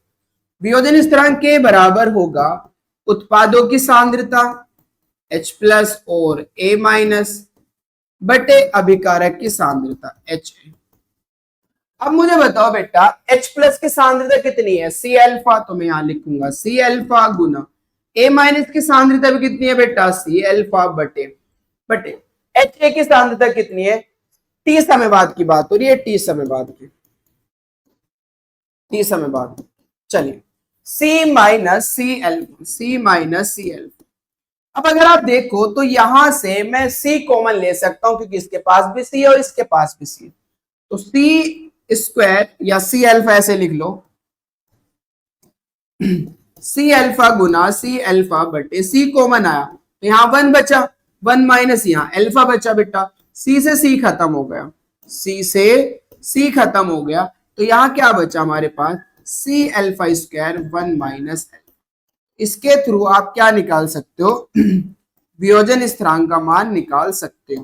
वियोजन स्थिरांक K बराबर होगा उत्पादों की सांद्रता H प्लस और A माइनस बटे अभिकारक की सांद्रता Ha। अब मुझे बताओ बेटा H प्लस की सांद्रता कितनी है? C अल्फा, तो मैं यहां लिखूंगा C alpha Guna A minus की सांद्रता भी कितनी है बेटा? C अल्फा बटे Ha की सांद्रता कितनी है? T समय बाद की बात हो रही है, T समय बाद। चलिए C माइनस C अल्फा। अब अगर आप देखो तो यहां से मैं C कॉमन ले सकता हूं, क्योंकि इसके पास भी C और इसके पास भी C, तो C स्क्वायर या C अल्फा ऐसे लिख लो, C अल्फा गुना C अल्फा बटे C कॉमन आया तो यहाँ 1 बचा, 1 माइनस यहाँ अल्फा बचा बेटा, C से C खत्म हो गया, तो यहाँ क्या बचा हमारे पास? C alpha square 1 minus alpha. इसके थ्रू आप क्या निकाल सकते हो? वियोजन स्थिरांक का मान निकाल सकते हो,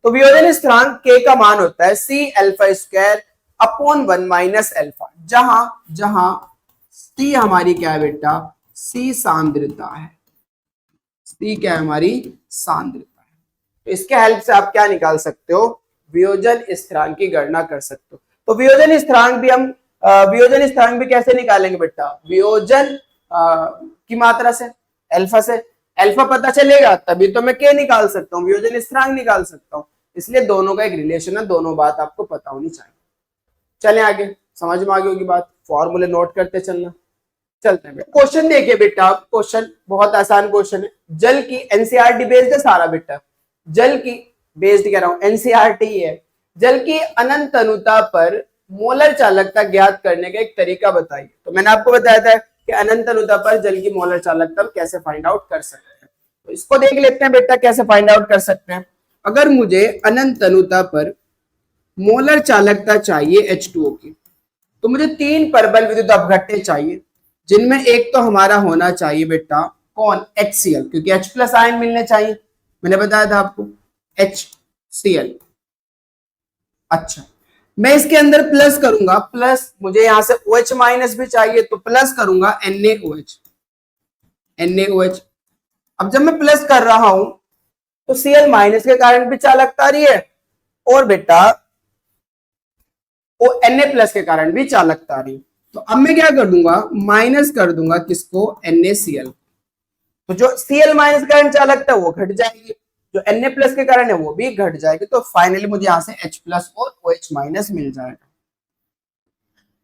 तो वियोजन स्थिरांक K का मान होता है C alpha square upon 1 minus alpha, जहां C हमारी क्या है बेटा? C सांद्रता है, C क्या है? हमारी सांद्रता है। तो इसके हेल्प से आप क्या निकाल सकते हो? वियोजन स्थिरांक की गणना कर सकते हो। तो वियोजन स्थिरांक भी कैसे निकालेंगे बेटा? वियोजन की मात्रा से, अल्फा से। अल्फा पता चलेगा तभी तो मैं K निकाल सकता हूँ, वियोजन स्थिरांक निकाल सकता हूँ। इसलिए दोनों का एक रिलेशन है, दोनों बात आपको पता होनी चाहिए। चलें आगे, समझ में आ गई होगी बात, फॉर्मूले नोट करते चलना। चलते हैं क्वेश्चन देखिए बेटा, क्वेश्चन बहुत आसान क्वेश्चन है। जल की एनसीईआरटी बेस्ड है सारा बेटा, जल की बेस्ड कह रहा हूं, एनसीईआरटी है। जल की अनंत अनुता पर मोलर चालकता ज्ञात करने का एक तरीका बताइए। तो मैंने आपको बताया था कि अनंत अनुता पर जल की मोलर चालकता कैसे फाइंड आउट कर सकते हैं, तो इसको देख लेते हैं बेटा कैसे फाइंड आउट कर सकते हैं। अगर मुझे अनंत तनुता पर मोलर चालकता चाहिए H2O की, तो मुझे 3 परबल विद्युत अपघट्य चाहिए, जिनमें एक तो हमारा होना चाहिए बेटा कौन, HCl, क्योंकि H प्लस आयन मिलने चाहिए, मैंने बताया था आपको HCl। अच्छा, मैं इसके अंदर प्लस करूंगा, प्लस मुझे यहां से OH माइनस भी चाहिए, तो प्लस करूंगा NaOH। अब जब मैं प्लस कर रहा हूं तो Cl माइनस के कारण भी चालकता आ रही है, और बेटा वो Na प्लस के कारण भी चालकता आ रही है। तो अब मैं क्या कर दूंगा, माइनस कर दूंगा किसको, NaCl। तो जो Cl माइनस के कारण चालकता है वो घट जाएगी, जो Na प्लस के कारण है वो भी घट जाएगी, तो फाइनली मुझे यहां से H प्लस और OH माइनस मिल जाएगा।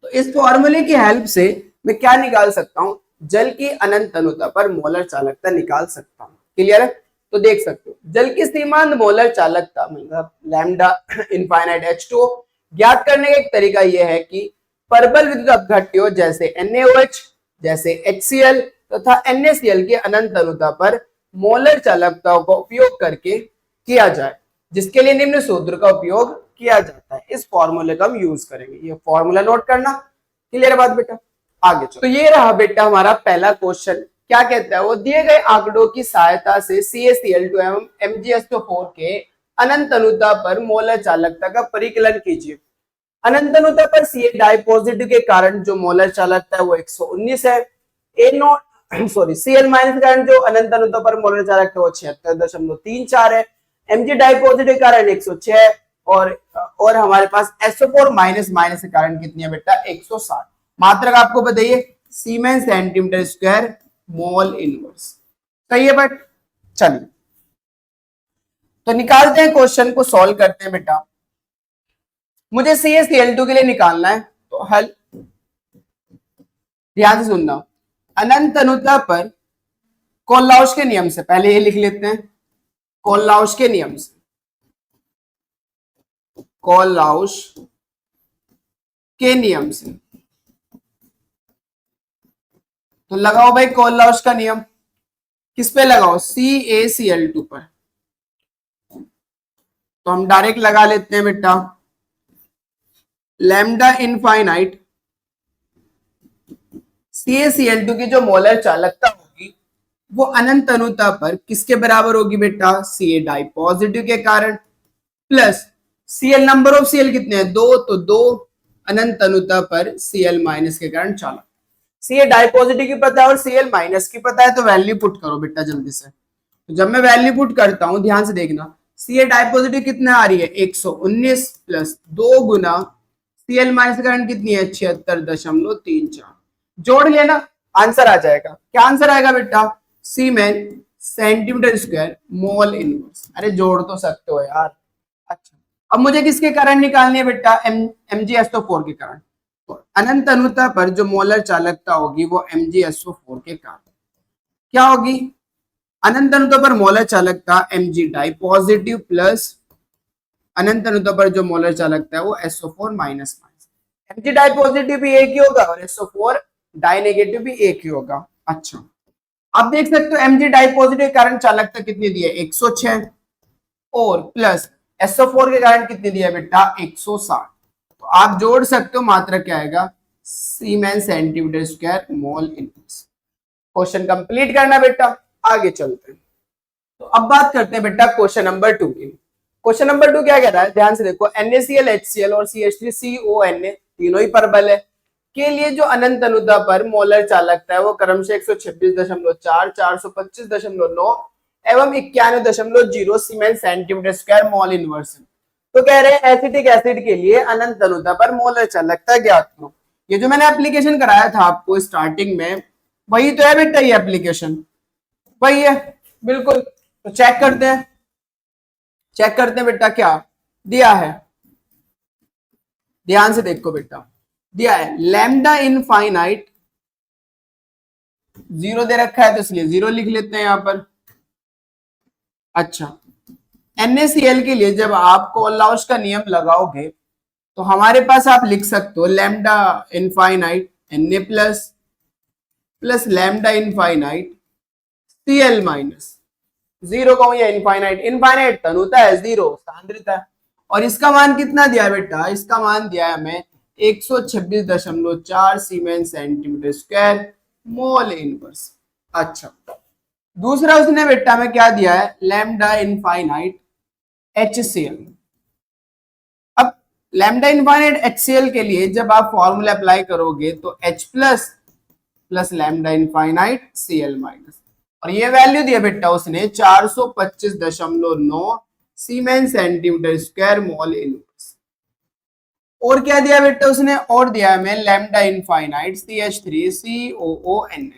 तो इस फॉर्मूले की हेल्प से मैं क्या निकाल सकता हूं, जल की अनंत तनुता पर मोलर चालकता निकाल सकता हूं। क्लियर है? तो देख सकते हो जल की सीमांत मोलर चालकता मतलब लैम्डा इनफाइनाइट H2O ज्ञात करने का एक तरीका यह है कि परबल विद्युत अपघट्यों जैसे NaOH, जैसे HCl तथा NaCl की अनंत तनुता पर मोलर चालकताओं का उपयोग करके किया जाए, जिसके लिए निम्न सूत्र का उपयोग किया जाता है। इस फॉर्मूले का हम यूज करेंगे, ये फॉर्मूला नोट करना। क्लियर बात बेटा? आगे चलो। तो ये रहा बेटा हमारा पहला क्वेश्चन। क्या कहता है वो, दिए गए आंकड़ों की सहायता से CaCl2 एवं MgSO4 के अनंत तनुता पर मोलर चालकता का परिकलन कीजिए। अनंत तनुता पर Ca डाई पॉजिटिव के कारण जो मोलर चालकता है वो 119 है। Cl माइनस के कारण जो अनंत तनुता पर मोलर चालकता है वो 76.34 है। Mg डाई पॉजिटिव के कारण 106 है, और हमारे पास SO4 माइनस माइनस के कारण कितनी है बेटा, 160। मात्रक आपको बताइए, siemens centimetre square mole inverse. सही है बट चलिए तो निकालते हैं, क्वेश्चन को सॉल्व करते हैं बेटा। मुझे CaCl2 के लिए निकालना है, तो हल ध्यान से सुनना। अनंत तनुता पर कोललाउस के नियम से, पहले ये लिख लेते हैं, कोललाउस के नियम से, कोललाउस के नियम से, तो लगाओ भाई कोललाउस का नियम। किस पे लगाओ, CaCl2 पर। तो हम डायरेक्ट लगा लेते हैं बेटा, लैम्डा इनफाइनाइट CaCl2 की जो मोलर चालकता होगी वो अनंत तनुता पर किसके बराबर होगी बेटा, Ca डाई पॉजिटिव के कारण, plus Cl number of Cl कितने हैं, 2, तो 2 अनंत तनुता पर Cl माइनस के कारण चालक। Ca डाई पॉजिटिव की पता है और Cl माइनस की पता है, तो वैल्यू पुट करो बेटा जल्दी से। तो जब मैं वैल्यू पुट करता हूं ध्यान से देखना, Ca डाई पॉजिटिव कितना आ रही है, 119 प्लस 2 गुना Cl माइनस के कारण कितनी है, 76.34। जोड़ लेना, आंसर आ जाएगा। क्या आंसर आएगा बेटा, सीमेन सेंटीमीटर स्क्वायर मोल इनवर्स। अरे जोड़ तो सकते हो यार। अच्छा, अब मुझे किसके कारण निकालनी है बेटा, MgSO4 के कारण। तो अनंत तनुता पर जो मोलर चालकता होगी वो MgSO4 के कारण क्या होगी, अनंत तनुता पर मोलर चालकता Mg डाई पॉजिटिव प्लस अनंत तनुता पर जो मोलर चालकता है वो SO4 minus minus. Mg di positive भी एक ही होगा और SO4 डाई नेगेटिव भी एक ही होगा। अच्छा, आप देख सकते हो Mg डाई पॉजिटिव के कारण चालकता कितनी दी है, 106, और प्लस SO4 के कारण कितनी दी है बेटा, 160। तो आप जोड़ सकते हो, मात्रा क्या आएगा, siemens centimetre square mole inverse. Question complete करना बेटा, आगे चलते हैं। तो अब बात करते हैं बेटा क्वेश्चन नंबर 2 की। क्वेश्चन नंबर 2 क्या कह रहा है, ध्यान से देखो, NaCl HCl और CH3CONa तीनों ही परबल है के लिए जो अनंत तनुता पर मोलर चालकता है वो क्रमशः 126.4, 425.9 एवं 91.0 siemens centimetre square mole inverse है। तो कह रहे हैं एसिटिक एसिड के लिए अनंत तनुता पर मोलर चालकता ज्ञात करो। ये जो मैंने एप्लीकेशन कराया था आपको स्टार्टिंग में, वही तो है बेटा, ये एप्लीकेशन वही है बिल्कुल। तो चेक करते हैं, बेटा क्या दिया है, ध्यान से देखो बेटा, दिया है लैम्डा इनफाइनाइट 0 दे रखा है, तो इसलिए 0 लिख लेते हैं यहां पर। अच्छा, NaCl के लिए जब आप कोललाउस का नियम लगाओगे तो हमारे पास आप लिख सकते हो lambda infinite Na plus lambda infinite Cl minus, zero कहूं या इनफाइनाइट, इनफाइनाइट तनुता है, जीरो सांद्रता है। और इसका मान कितना दिया है बेटा, इसका मान दिया है हमें 126.4 siemens centimetre square mole inverse. अच्छा, दूसरा उसने बेटा में क्या दिया है, लैम्डा इनफाइनाइट HCl। अब लैम्डा इनफाइनाइट HCl के लिए जब आप फॉर्मूला अप्लाई करोगे तो H plus lambda infinite Cl minus, और ये वैल्यू दिया बेटा उसने 425.9 siemens centimetre square mole inverse. और क्या दिया बेटा उसने, और दिया है हमें लैम्डा इनफाइनाइट CH3COON।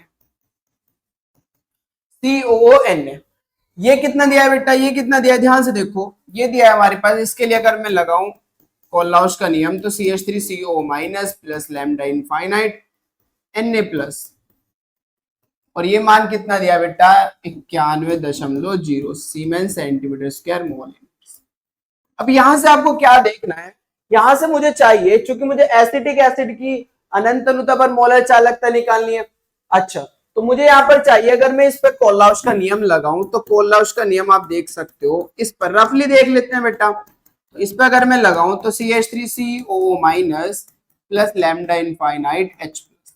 ये कितना दिया है बेटा, ये कितना दिया है, ध्यान से देखो, ये दिया है हमारे पास। इसके लिए अगर मैं लगाऊं कोलाउस का नियम तो CH3CO minus plus lambda infinite Na plus, और ये मान कितना दिया बेटा 91.0 siemens centimetre square mole inverse. अब यहां से आपको क्या देखना है, यहां से मुझे चाहिए, चूंकि मुझे एसिटिक एसिड की अनंत अनुता पर मोलर चालकता निकालनी है। अच्छा, तो मुझे यहाँ पर चाहिए, अगर मैं इस पर कोलाउस का नियम लगाऊं तो कोलाउस का नियम आप देख सकते हो, इस पर रफली देख लेते हैं बेटा। तो इस पर अगर मैं लगाऊं तो CH3CO minus plus lambda infinite H plus,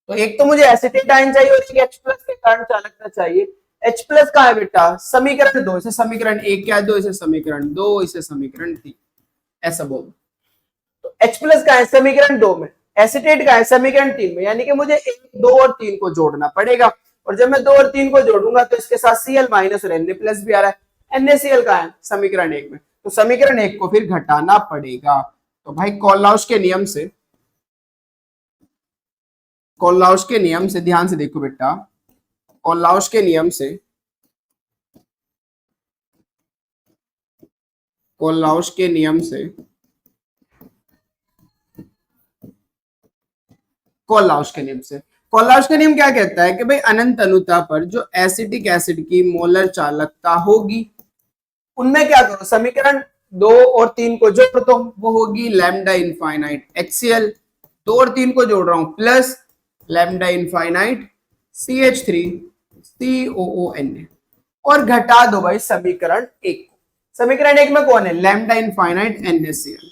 तो एक तो मुझे एसिटेट आयन चाहिए और एक H प्लस के कारण चालकता चाहिए। H प्लस का है बेटा समीकरण 2, इसे समीकरण 1 क्या है, 2 इसे समीकरण 2, इसे समीकरण 3, ऐसा बोलो। तो H प्लस का है समीकरण 2 में, एसिटेट का है समीकरण 3 में, यानी कि मुझे 1, 2 और 3 को जोड़ना पड़ेगा। और जब मैं 2 और 3 को जोड़ूंगा तो इसके साथ Cl माइनस और Na प्लस भी आ रहा है। NaCl का है समीकरण 1 में, तो समीकरण 1 को फिर घटाना पड़ेगा। तो भाई कोलाउस के नियम से, कोलाउस के नियम से ध्यान से देखो बेटा, कोलाउस के नियम से, कोलाउस के नियम से, कोलाउस के नियम से, कोलाउस का नियम क्या कहता है कि भाई अनंत अनुता पर जो एसिटिक एसिड की मोलर चालकता होगी, उनमें क्या करो, समीकरण 2 और 3 को जोड़ दो, वो होगी लैम्डा इनफाइनाइट HCl, 2 और 3 को जोड़ रहा हूं प्लस लैम्डा इनफाइनाइट CH3COON, और घटा दो भाई समीकरण 1 को। समीकरण 1 में कौन है, लैम्डा इनफाइनाइट NaCl।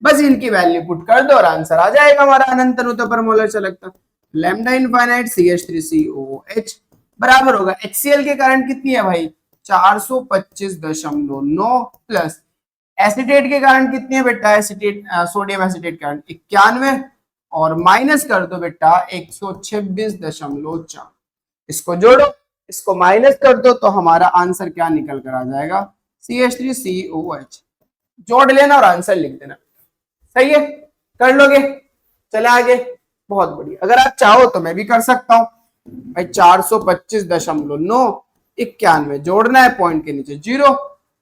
बस इनकी वैल्यू पुट कर दो और आंसर आ जाएगा हमारा अनंत अनुता पर मोलर चालकता। लैम्डा इनफाइनाइट CH3COOH बराबर होगा HCl के कारण कितनी है भाई 425.9 प्लस एसिटेट के कारण कितनी है बेटा, एसिटेट सोडियम एसिटेट के कारण 91, और माइनस कर दो बेटा 126.4, इसको जोड़ो, इसको माइनस कर दो, तो हमारा आंसर क्या निकल कर आ जाएगा CH3COOH। जोड़ लेना और आंसर लिख देना, सही है, कर लोगे, चले आगे, बहुत बढ़िया। अगर आप चाहो तो मैं भी कर सकता हूं भाई, 425.9 91 जोड़ना है, पॉइंट के नीचे 0।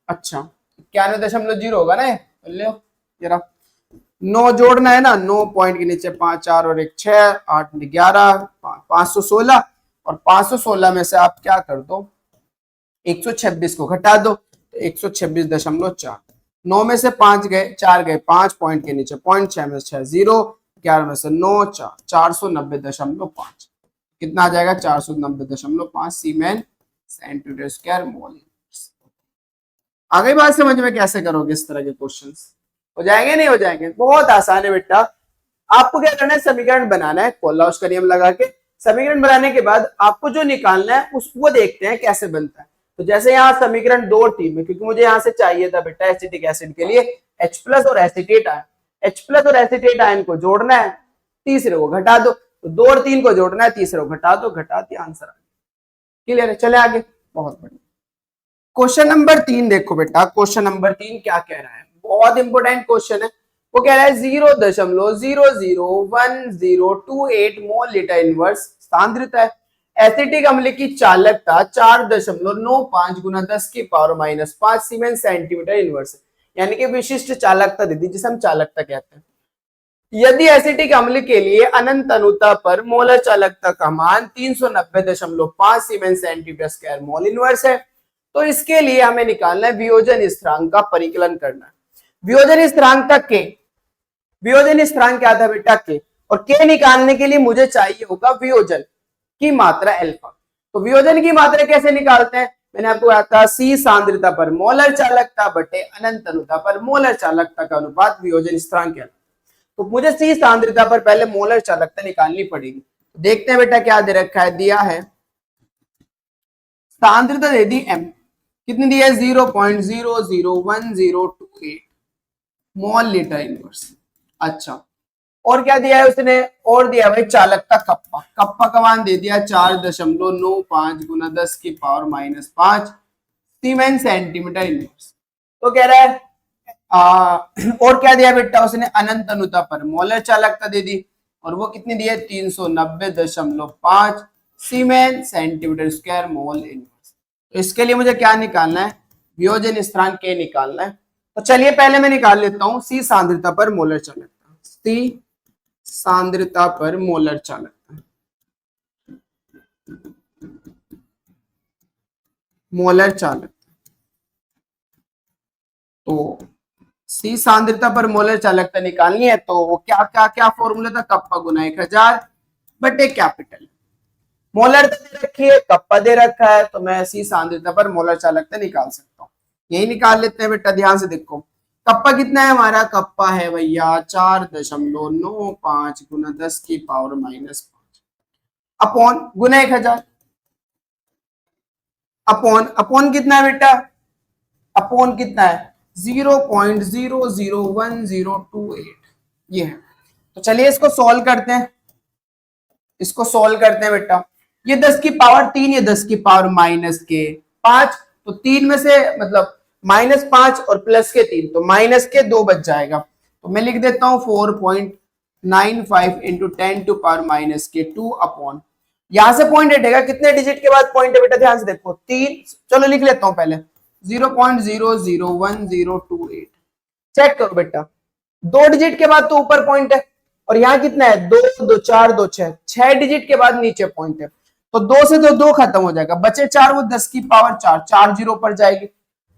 अच्छा 91.0 होगा ना, तो ले जरा 9 जोड़ना है ना, 9 पॉइंट के नीचे 5 4 और 1 6 8 11 516, और 516 में से आप क्या कर दो 126 को घटा दो, तो 126.4, 9 में से 5 गए, 4 गए, 5 पॉइंट के नीचे पॉइंट, 6 में से 6 0, 11 में से 9 4, 490.5, कितना आ जाएगा 490.5 सीमेन सेंटीमीटर स्क्वायर मोल। आ गई बात समझ में, कैसे करोगे इस तरह के क्वेश्चंस, हो जाएंगे नहीं हो जाएंगे, बहुत आसान है बेटा। आपको क्या करना है, समीकरण बनाना है, कोलाउस का नियम लगा के समीकरण बनाने के बाद आपको जो निकालना है उसको देखते हैं कैसे बनता है। तो जैसे यहाँ समीकरण 2 और 3 में, क्योंकि मुझे यहाँ से चाहिए था बेटा एसिटिक एसिड के लिए H प्लस और एसिटेट आयन, H प्लस और एसिटेट आयन को जोड़ना है, तीसरे को घटा दो, तो 2 और 3 को जोड़ना है, तीसरे को घटा दो, घटाती आंसर आ गया। क्लियर है, चले आगे, बहुत बढ़िया। क्वेश्चन नंबर 3 देखो बेटा, क्वेश्चन नंबर 3 क्या कह रहा है, बहुत इंपॉर्टेंट क्वेश्चन है। वो कह रहा है 0.001028 मोल लीटर इनवर्स सांद्रता है, एसिटिक अम्ल की चालकता 4.95 गुना 10 की power minus 5 siemens centimetre inverse है, यानी कि विशिष्ट चालकता दी थी जिसे हम चालकता कहते हैं। यदि एसिटिक अम्ल के लिए अनंत अनुता पर मोलर चालकता का मान 390.5 siemens centimetre square mole inverse है, तो इसके लिए हमें निकालना है वियोजन स्थिरांक का परिकलन करना है। वियोजन स्थिरांक तक के, वियोजन स्थिरांक क्या था बेटा के, और के निकालने के लिए मुझे चाहिए होगा वियोजन की मात्रा अल्फा। तो वियोजन की मात्रा कैसे निकालते हैं मैंने आपको कहा था सी सांद्रता पर मोलर चालकता बटे अनंत अनुता पर मोलर चालकता का अनुपात वियोजन स्थिरांक कहलाता है। तो मुझे सी सांद्रता पर पहले मोलर चालकता निकालनी पड़ेगी। देखते हैं बेटा क्या दे रखा है, दिया है सांद्रता दे दी m, कितनी दी है 0.00108 मोल लीटर इनवर्स। अच्छा, और क्या दिया है उसने, और दिया भाई चालकता कप्पा, कप्पा का मान दे दिया 4.95 गुना 10 की पावर -5 सीमेंस सेंटीमीटर इनवर्स। तो कह रहा है और क्या दिया बेटा उसने, अनंत अनुता पर मोलर चालकता दे दी, और वो कितनी दी है 390.5 सीमेन सेंटीमीटर स्क्वायर मोल इनवर्स। तो इसके लिए मुझे क्या निकालना है, वियोजन स्थिरांक के निकालना है। तो चलिए पहले मैं निकाल लेता हूं सी सांद्रता पर मोलर चालकता, सी सांद्रता पर मोलर चालकता, मोलर चालकता। तो सी सांद्रता पर मोलर चालकता निकालनी है, तो वो क्या क्या क्या फॉर्मूला था, कप्पा गुना 1000 बटे कैपिटल, मोलर दे रखी है, कप्पा दे रखा है, तो मैं सी सांद्रता पर मोलर चालकता निकाल सकता हूँ। यही निकाल लेते हैं बेटा, ध्यान से देखो कप्पा कितना है हमारा, कप्पा है भैया 4.95 गुना 10 की पावर -5 अपॉन गुना 1000 अपॉन कितना है बेटा, अपॉन कितना है 0.001028 ये है। तो चलिए इसको सॉल्व करते हैं, इसको सॉल्व करते हैं बेटा। ये 10 की पावर 3, ये 10 की पावर -5, तो 3 में से मतलब -5 और प्लस के 3, तो माइनस के 2 बच जाएगा। तो मैं लिख देता हूं 4.95 इंटू 10⁻2 अपॉन, यहां से पॉइंट हटेगा, कितने डिजिट के बाद पॉइंट है बेटा, ध्यान से देखो 3, चलो लिख लेता हूं पहले 0.00108। चेक करो बेटा, 2 डिजिट के बाद तो ऊपर पॉइंट है, और यहाँ कितना है 2 2 4 2 6 डिजिट के बाद नीचे पॉइंट है। तो 2 से तो 2 खत्म हो जाएगा, बचे 4, वो 10 की पावर 4, 4 जीरो पर जाएगी।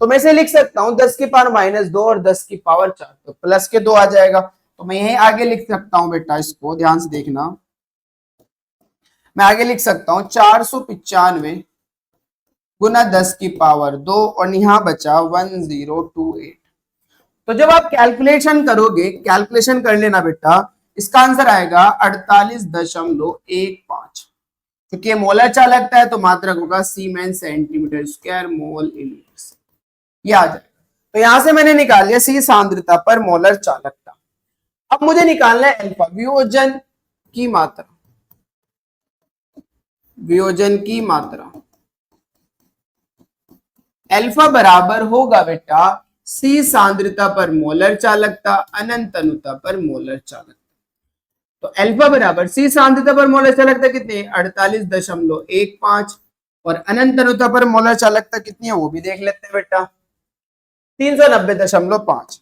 तो मैं इसे लिख सकता हूं 10 की पावर -2 और 10 की पावर 4, तो प्लस के 2 आ जाएगा। तो मैं यही आगे लिख सकता हूं बेटा, इसको ध्यान से देखना, मैं आगे लिख सकता हूं 495 गुना 10 की पावर 2, और यहाँ बचा 1028। तो जब आप कैलकुलेशन करोगे, कैलकुलेशन कर लेना बेटा, इसका आंसर आएगा 48.15, क्योंकि मोलर चालकता है तो मात्रक होगा सीमेन सेंटीमीटर स्क्वायर मोल इनवर्स, ये आ जाएगा। तो यहां से मैंने निकाल लिया सी सांद्रता पर मोलर चालकता। अब मुझे निकालना है अल्फा, वियोजन की मात्रा, वियोजन की मात्रा। अल्फा बराबर होगा बेटा सी सांद्रता पर मोलर चालकता अनंत अनुता पर मोलर चालकता। तो अल्फा बराबर सी सांद्रता पर मोलर चालकता कितनी है 48.15, और अनंत अनुता पर मोलर चालकता कितनी है वो भी देख लेते हैं बेटा, 390.5,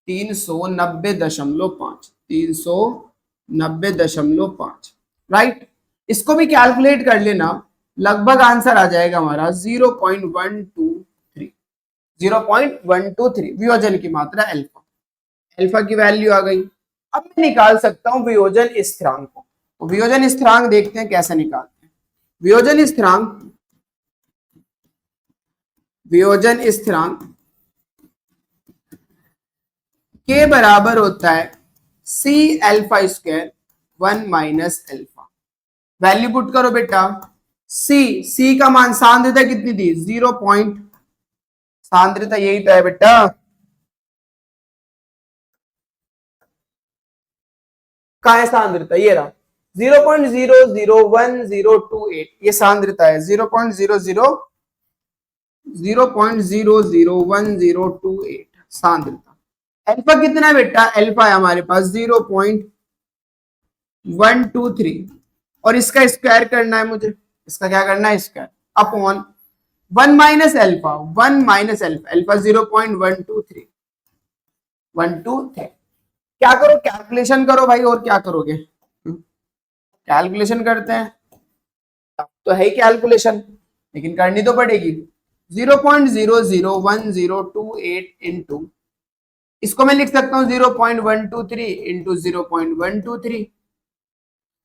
390.5 राइट। इसको भी कैलकुलेट कर लेना, लगभग आंसर आ जाएगा हमारा 0.123 वियोजन की मात्रा अल्फा, अल्फा की वैल्यू आ गई। अब मैं निकाल सकता हूं वियोजन स्थिरांक को। तो वियोजन स्थिरांक देखते हैं कैसे निकालते हैं। वियोजन स्थिरांक, वियोजन स्थिरांक के बराबर होता है C alpha square 1 minus alpha. Value put करो बेटा, सी का मान, सांद्रता कितनी थी 0 पॉइंट, सांद्रता यही तो है बेटा, कहाँ है सांद्रता, ये रहा 0.00108, ये सांद्रता है 0.00108 सांद्रता। अल्फा कितना है बेटा, अल्फा है हमारे पास 0.123, और इसका स्क्वायर करना है मुझे, इसका क्या करना है square, upon 1 minus alpha, 1 minus alpha, alpha 0.123 क्या करो, कैलकुलेशन करो भाई, और क्या करोगे, कैलकुलेशन करते हैं, अब तो है ही कैलकुलेशन, लेकिन करनी तो पड़ेगी। 0.00108 इंटू, इसको मैं लिख सकता हूं 0.123 इंटू 0.123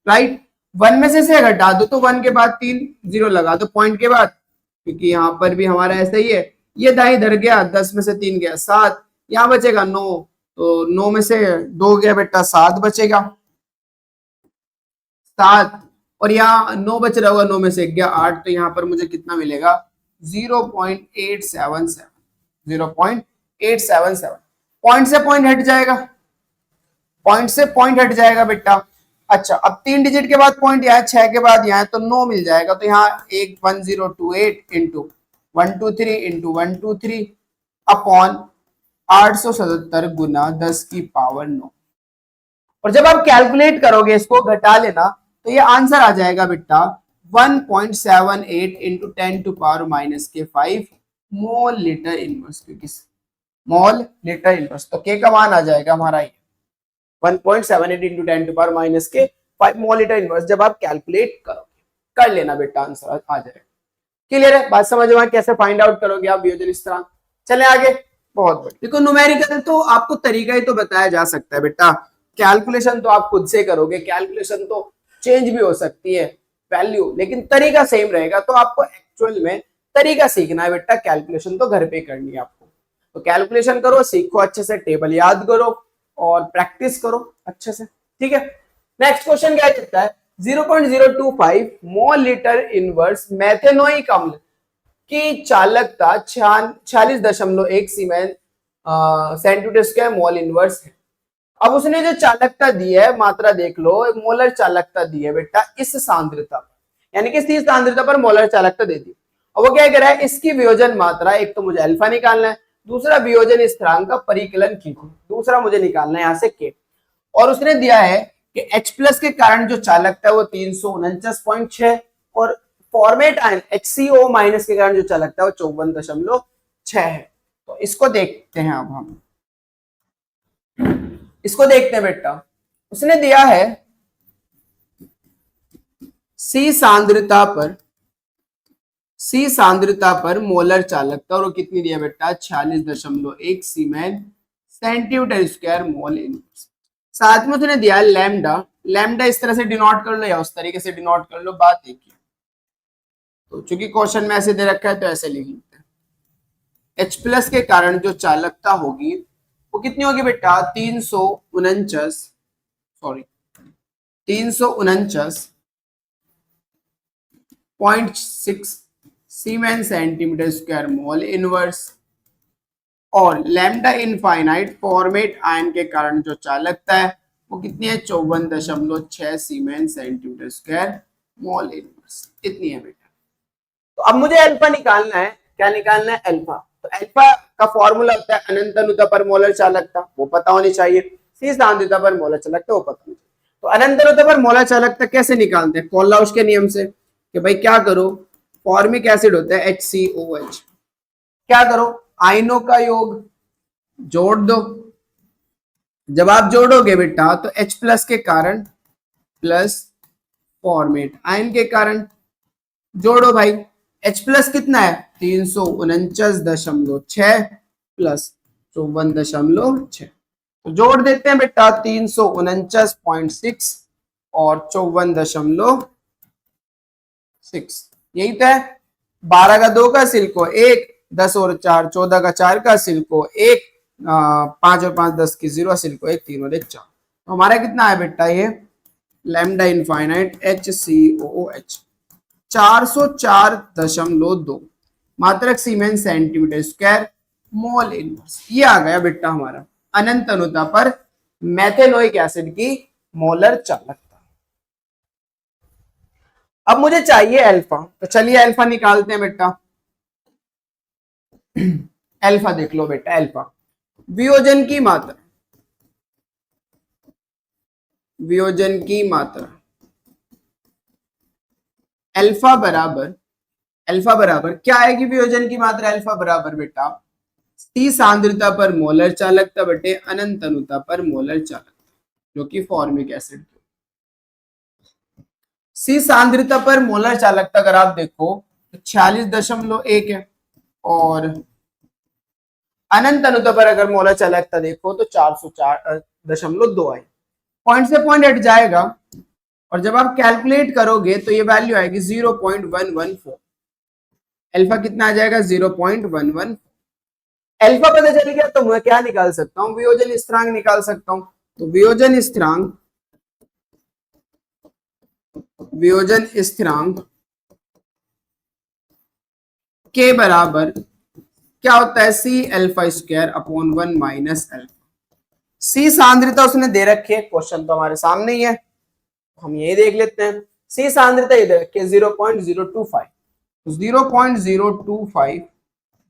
राइट। 1 में से घटा दो तो 1 के बाद 3 जीरो लगा दो, पॉइंट के बाद क्योंकि यहाँ पर भी हमारा ऐसा ही है, ये दाएं इधर गया, 10 में से 3 गया 7, यहाँ बचेगा 9, तो 9 में से 2 गया बेटा 7 बचेगा, 7, और यहाँ 9 बच रहा होगा, 9 में से 1 गया 8, तो यहाँ पर मुझे कितना मिलेगा 0.877, 0.877। पॉइंट से पॉइंट हट जाएगा, पॉइंट से पॉइंट हट जाएगा बेटा। अच्छा, अब 3 डिजिट के बाद पॉइंट यहाँ, 6 के बाद यहाँ, तो 9 मिल जाएगा, तो यहाँ 1028 इंटू 123 इंटू 123 अपॉन 877 गुना 10 की पावर 9। और जब आप कैलकुलेट करोगे, इसको घटा लेना, तो ये आंसर आ जाएगा बेटा 1.78 इंटू 10 टू पावर माइनस के 5 मोल लीटर इनवर्स, क्योंकि मोल लीटर इनवर्स, तो के का मान आ जाएगा हमारा ये 1.78 इंटू 10 टू पावर माइनस के 5 मोल लीटर इनवर्स। जब आप कैलकुलेट करोगे, कर लेना बेटा, आंसर आ जाएगा। क्लियर है, बात समझ में? कैसे फाइंड आउट करोगे आप वियोजन इस तरह। चले आगे, बहुत बढ़िया। देखो न्यूमेरिकल तो आपको तरीका ही तो बताया जा सकता है बेटा, कैलकुलेशन तो आप खुद से करोगे, कैलकुलेशन तो चेंज भी हो सकती है वैल्यू, लेकिन तरीका सेम रहेगा। तो आपको एक्चुअल में तरीका सीखना है बेटा, कैलकुलेशन तो घर पे करनी है आपको। तो कैलकुलेशन करो, सीखो अच्छे से, टेबल याद करो और प्रैक्टिस करो अच्छे से, ठीक है। नेक्स्ट क्वेश्चन क्या कहता है, 0.025 मोल लीटर इनवर्स मेथेनोइक अम्ल की चालकता 46.1 सीमेन सेंटीमीटर स्क्वायर मोल इनवर्स है। अब उसने जो चालकता दी है, मात्रा देख लो, मोलर चालकता दी है बेटा इस सांद्रता पर, यानी कि इस सांद्रता पर मोलर चालकता दे दी। और वो क्या कह रहा है, इसकी वियोजन मात्रा, एक तो मुझे अल्फा निकालना है, दूसरा वियोजन स्थिरांक का परिकलन कीजिए, दूसरा मुझे निकालना है यहाँ से के। और उसने दिया है कि H प्लस के कारण जो चालकता है वो 349.6, और फॉर्मेट आयन HCO माइनस के कारण जो चालकता है वो 54.6 है। तो इसको देखते हैं, अब हम इसको देखते हैं बेटा। उसने दिया है C सांद्रता पर मोलर चालकता, और वो कितनी दिया बेटा 46.1 सीमेन सेंटीमीटर स्क्वायर मोल इनवर्स। साथ में उसने दिया लैम्डा, लैम्डा इस तरह से डिनोट कर लो या उस तरीके से डिनोट कर लो, बात एक ही। तो चूंकि क्वेश्चन में ऐसे दे रखा है तो ऐसे लिख लेते हैं। H प्लस के कारण जो चालकता होगी वो कितनी होगी बेटा 349.6 सीमेन सेंटीमीटर स्क्वायर मोल इनवर्स। और लैम्डा इनफाइनाइट फॉर्मेट आयन के कारण जो चालकता है वो कितनी है 54.6 सीमेन सेंटीमीटर स्क्वायर मोल इनवर्स, इतनी है बेटा। तो अब मुझे अल्फा निकालना है, क्या निकालना है अल्फा। तो अल्फा का फॉर्मूला होता है अनंत अनुता पर मोलर चालकता, वो पता होनी चाहिए। सी सांद्रता पर मोलर चालकता वो पता होनी चाहिए। तो अनंत अनुता पर मोलर चालकता कैसे निकालते हैं, कोल्लाउस के नियम से, कि भाई क्या करो, फॉर्मिक एसिड होता है HCOH, क्या करो आयनों का योग जोड़ दो। जब आप जोड़ोगे बेटा तो H प्लस के कारण प्लस फॉर्मेट आयन के कारण जोड़ो भाई। H प्लस कितना है 349.6 प्लस 54.6, तो जोड़ देते हैं बेटा 349.6 और 54.6, यही तो है। 12 का 2 का सिल्को 1, 10 और 4 14 का 4 का सिल्को 1, 5 और 5 10 की 0 सिल्को 1, 3 और 1 4। तो हमारा कितना है बेटा ये लैम्डा इनफाइनाइट HCOOH 404.2 मात्रक सीमेन सेंटीमीटर स्क्वायर मोल इनवर्स। ये आ गया बेटा हमारा अनंत अनुता पर मेथेनोइक एसिड की मोलर चालकता। अब मुझे चाहिए अल्फा, तो चलिए अल्फा निकालते हैं बेटा। अल्फा देख लो बेटा, अल्फा वियोजन की मात्रा, वियोजन की मात्रा अल्फा बराबर क्या आएगी वियोजन की मात्रा अल्फा बराबर बेटा सी सांद्रता पर मोलर चालकता बटे अनंत अनुता पर मोलर चालकता, जो कि फॉर्मिक एसिड। सी सांद्रता पर मोलर चालकता अगर आप देखो तो 46.1 है, और अनंत अनुता पर अगर मोलर चालकता देखो तो 404.2 आई। पॉइंट से पॉइंट हट जाएगा, और जब आप कैलकुलेट करोगे तो ये वैल्यू आएगी 0.114। अल्फा कितना आ जाएगा 0.11। अल्फा पता चल गया तो मैं क्या निकाल सकता हूँ, वियोजन स्थिरांक निकाल सकता हूँ। तो वियोजन स्थिरांक के बराबर क्या होता है, C alpha square upon 1 minus alpha. C सांद्रता उसने दे रखी है, क्वेश्चन तो हमारे सामने ही है, हम यही देख लेते हैं। सी सांद्रता ये दे रखी है 0.025, 0.025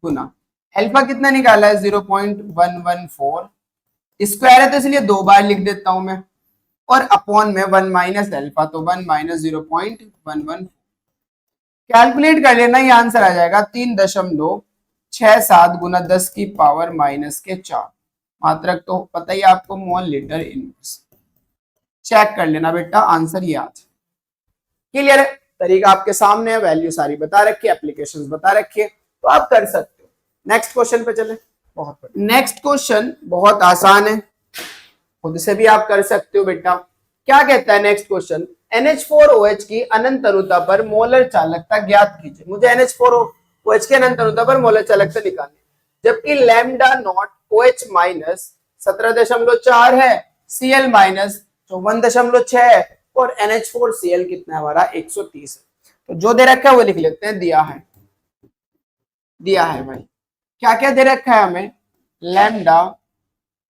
गुना अल्फा कितना निकाला है 0.114, स्क्वायर है तो इसलिए 2 बार लिख देता हूं मैं, और अपॉन में 1 माइनस अल्फा, तो 1 माइनस 0.11। कैलकुलेट कर लेना, ये आंसर आ जाएगा 3.67 गुना 10 की पावर माइनस के 4। मात्रक तो पता ही आपको, मोल लीटर इनवर्स। चेक कर लेना बेटा, आंसर ये आज क्लियर है। तरीका आपके सामने है, वैल्यू सारी बता रखी है, एप्लीकेशंस बता रखी है, तो आप कर सकते हो। नेक्स्ट क्वेश्चन पे चले। बहुत बढ़िया, नेक्स्ट क्वेश्चन बहुत आसान है, खुद से भी आप कर सकते हो बेटा। क्या कहता है नेक्स्ट क्वेश्चन, NH4OH की अनंत अणुता पर मोलर चालकता ज्ञात कीजिए। मुझे NH4OH की अनंत अणुता पर मोलर चालकता निकालनी, जबकि लैम्डा नॉट OH माइनस 17.4 है, Cl माइनस 54.6 है, और NH4Cl कितना है हमारा 130 है। तो जो दे रखा है वो लिख लेते हैं, दिया है भाई। क्या क्या दे रखा है हमें, लैम्डा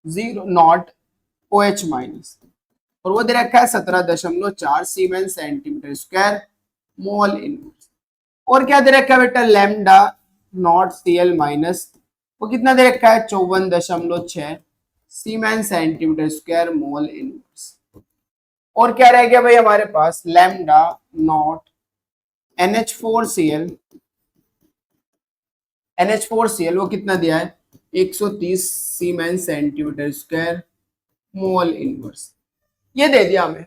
0 नॉट OH माइनस, और वो दे रखा है 17.4 siemens centimetre square mole inverse. और क्या दे रखा है बेटा, लैम्डा नॉट Cl माइनस, वो कितना दे रखा है 54.6 siemens centimetre square mole inverse. और क्या रह गया भाई हमारे पास, लैम्डा नॉट NH4Cl वो कितना दिया है 130 siemens centimetre square mole inverse. ये दे दिया हमें,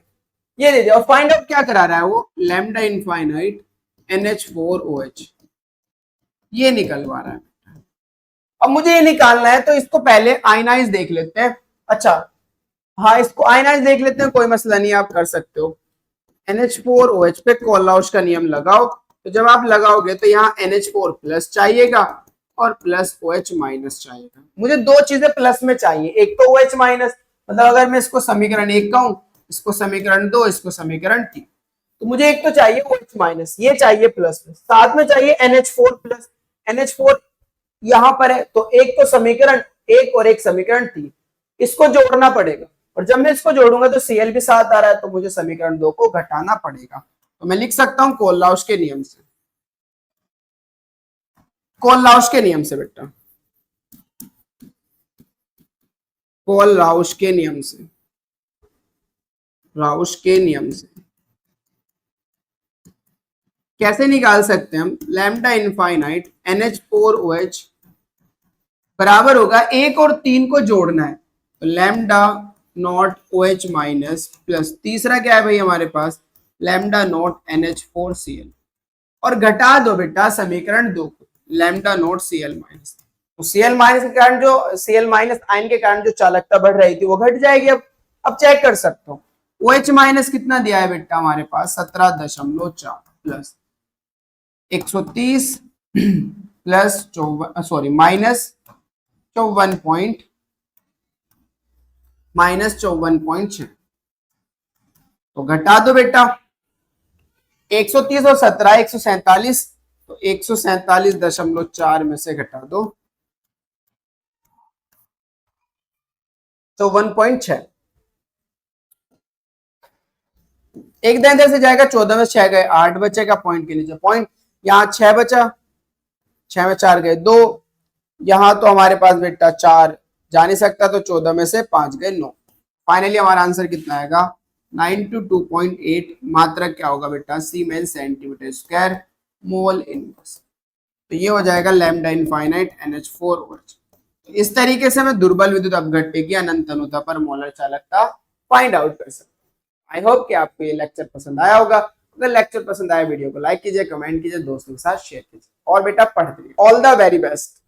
ये दे दिया। और फाइंड आउट क्या करा रहा है वो, लैम्डा इनफाइनाइट NH4OH, ये निकलवा रहा है। अब मुझे ये निकालना है, तो इसको पहले आयनाइज देख लेते हैं। अच्छा हाँ, इसको आयनाइज देख लेते हैं, कोई मसला नहीं, आप कर सकते हो। NH4OH पे कोलाउस का नियम लगाओ, तो जब आप लगाओगे तो यहाँ NH4 प्लस चाहिएगा और प्लस OH माइनस चाहिएगा। मुझे दो चीजें प्लस में चाहिए, एक तो OH माइनस, मतलब अगर मैं इसको समीकरण 1 कहूं, इसको समीकरण 2, इसको समीकरण 3, तो मुझे एक तो चाहिए OH माइनस, ये चाहिए प्लस में, साथ में चाहिए NH4 प्लस। NH4 यहां पर है, तो एक तो समीकरण 1 और एक समीकरण 3, इसको जोड़ना पड़ेगा। और जब मैं इसको जोड़ूंगा तो Cl भी साथ आ रहा है, तो मुझे समीकरण 2 को घटाना पड़ेगा। तो मैं लिख सकता हूं कोललाउस के नियम से, कोललाउस के नियम से बेटा, कोललाउस के नियम से, राउस के नियम से कैसे निकाल सकते हैं हम, लैम्डा इनफाइनाइट NH4OH बराबर होगा 1 और 3 को जोड़ना है, तो lambda naught OH minus plus तीसरा क्या है भाई हमारे पास, लैम्डा नॉट NH4Cl, और घटा दो बेटा समीकरण 2 को, लैम्डा नॉट Cl माइनस। तो Cl माइनस के कारण जो Cl माइनस आयन के कारण जो चालकता बढ़ रही थी वो घट जाएगी। अब चेक कर सकते हो, OH माइनस कितना दिया है बेटा हमारे पास 17.4 प्लस 130 प्लस 54, सॉरी माइनस 54.6, तो घटा दो बेटा 130 और 17 147, तो 147.4 में से घटा दो 54.6, एक दिन इधर से जाएगा 14 में 6 गए 8 बचेगा, पॉइंट के नीचे पॉइंट, यहाँ 6 बचा, 6 में 4 गए 2, यहां तो हमारे पास बेटा 4 जा नहीं सकता, तो 14 में से 5 गए 9। फाइनली हमारा आंसर कितना आएगा 92.8। मात्रक क्या होगा बेटा, siemens centimetre square mole inverse. तो ये हो जाएगा लैम्डा इनफाइनाइट NH4OH। इस तरीके से मैं दुर्बल विद्युत अपघट्य की अनंत अनुता पर मोलर चालकता फाइंड आउट कर सकता हूँ। आई होप कि आपको ये लेक्चर पसंद आया होगा। अगर लेक्चर पसंद आया वीडियो को लाइक कीजिए, कमेंट कीजिए, दोस्तों के साथ शेयर कीजिए, और बेटा पढ़ते रहिए। All the very best.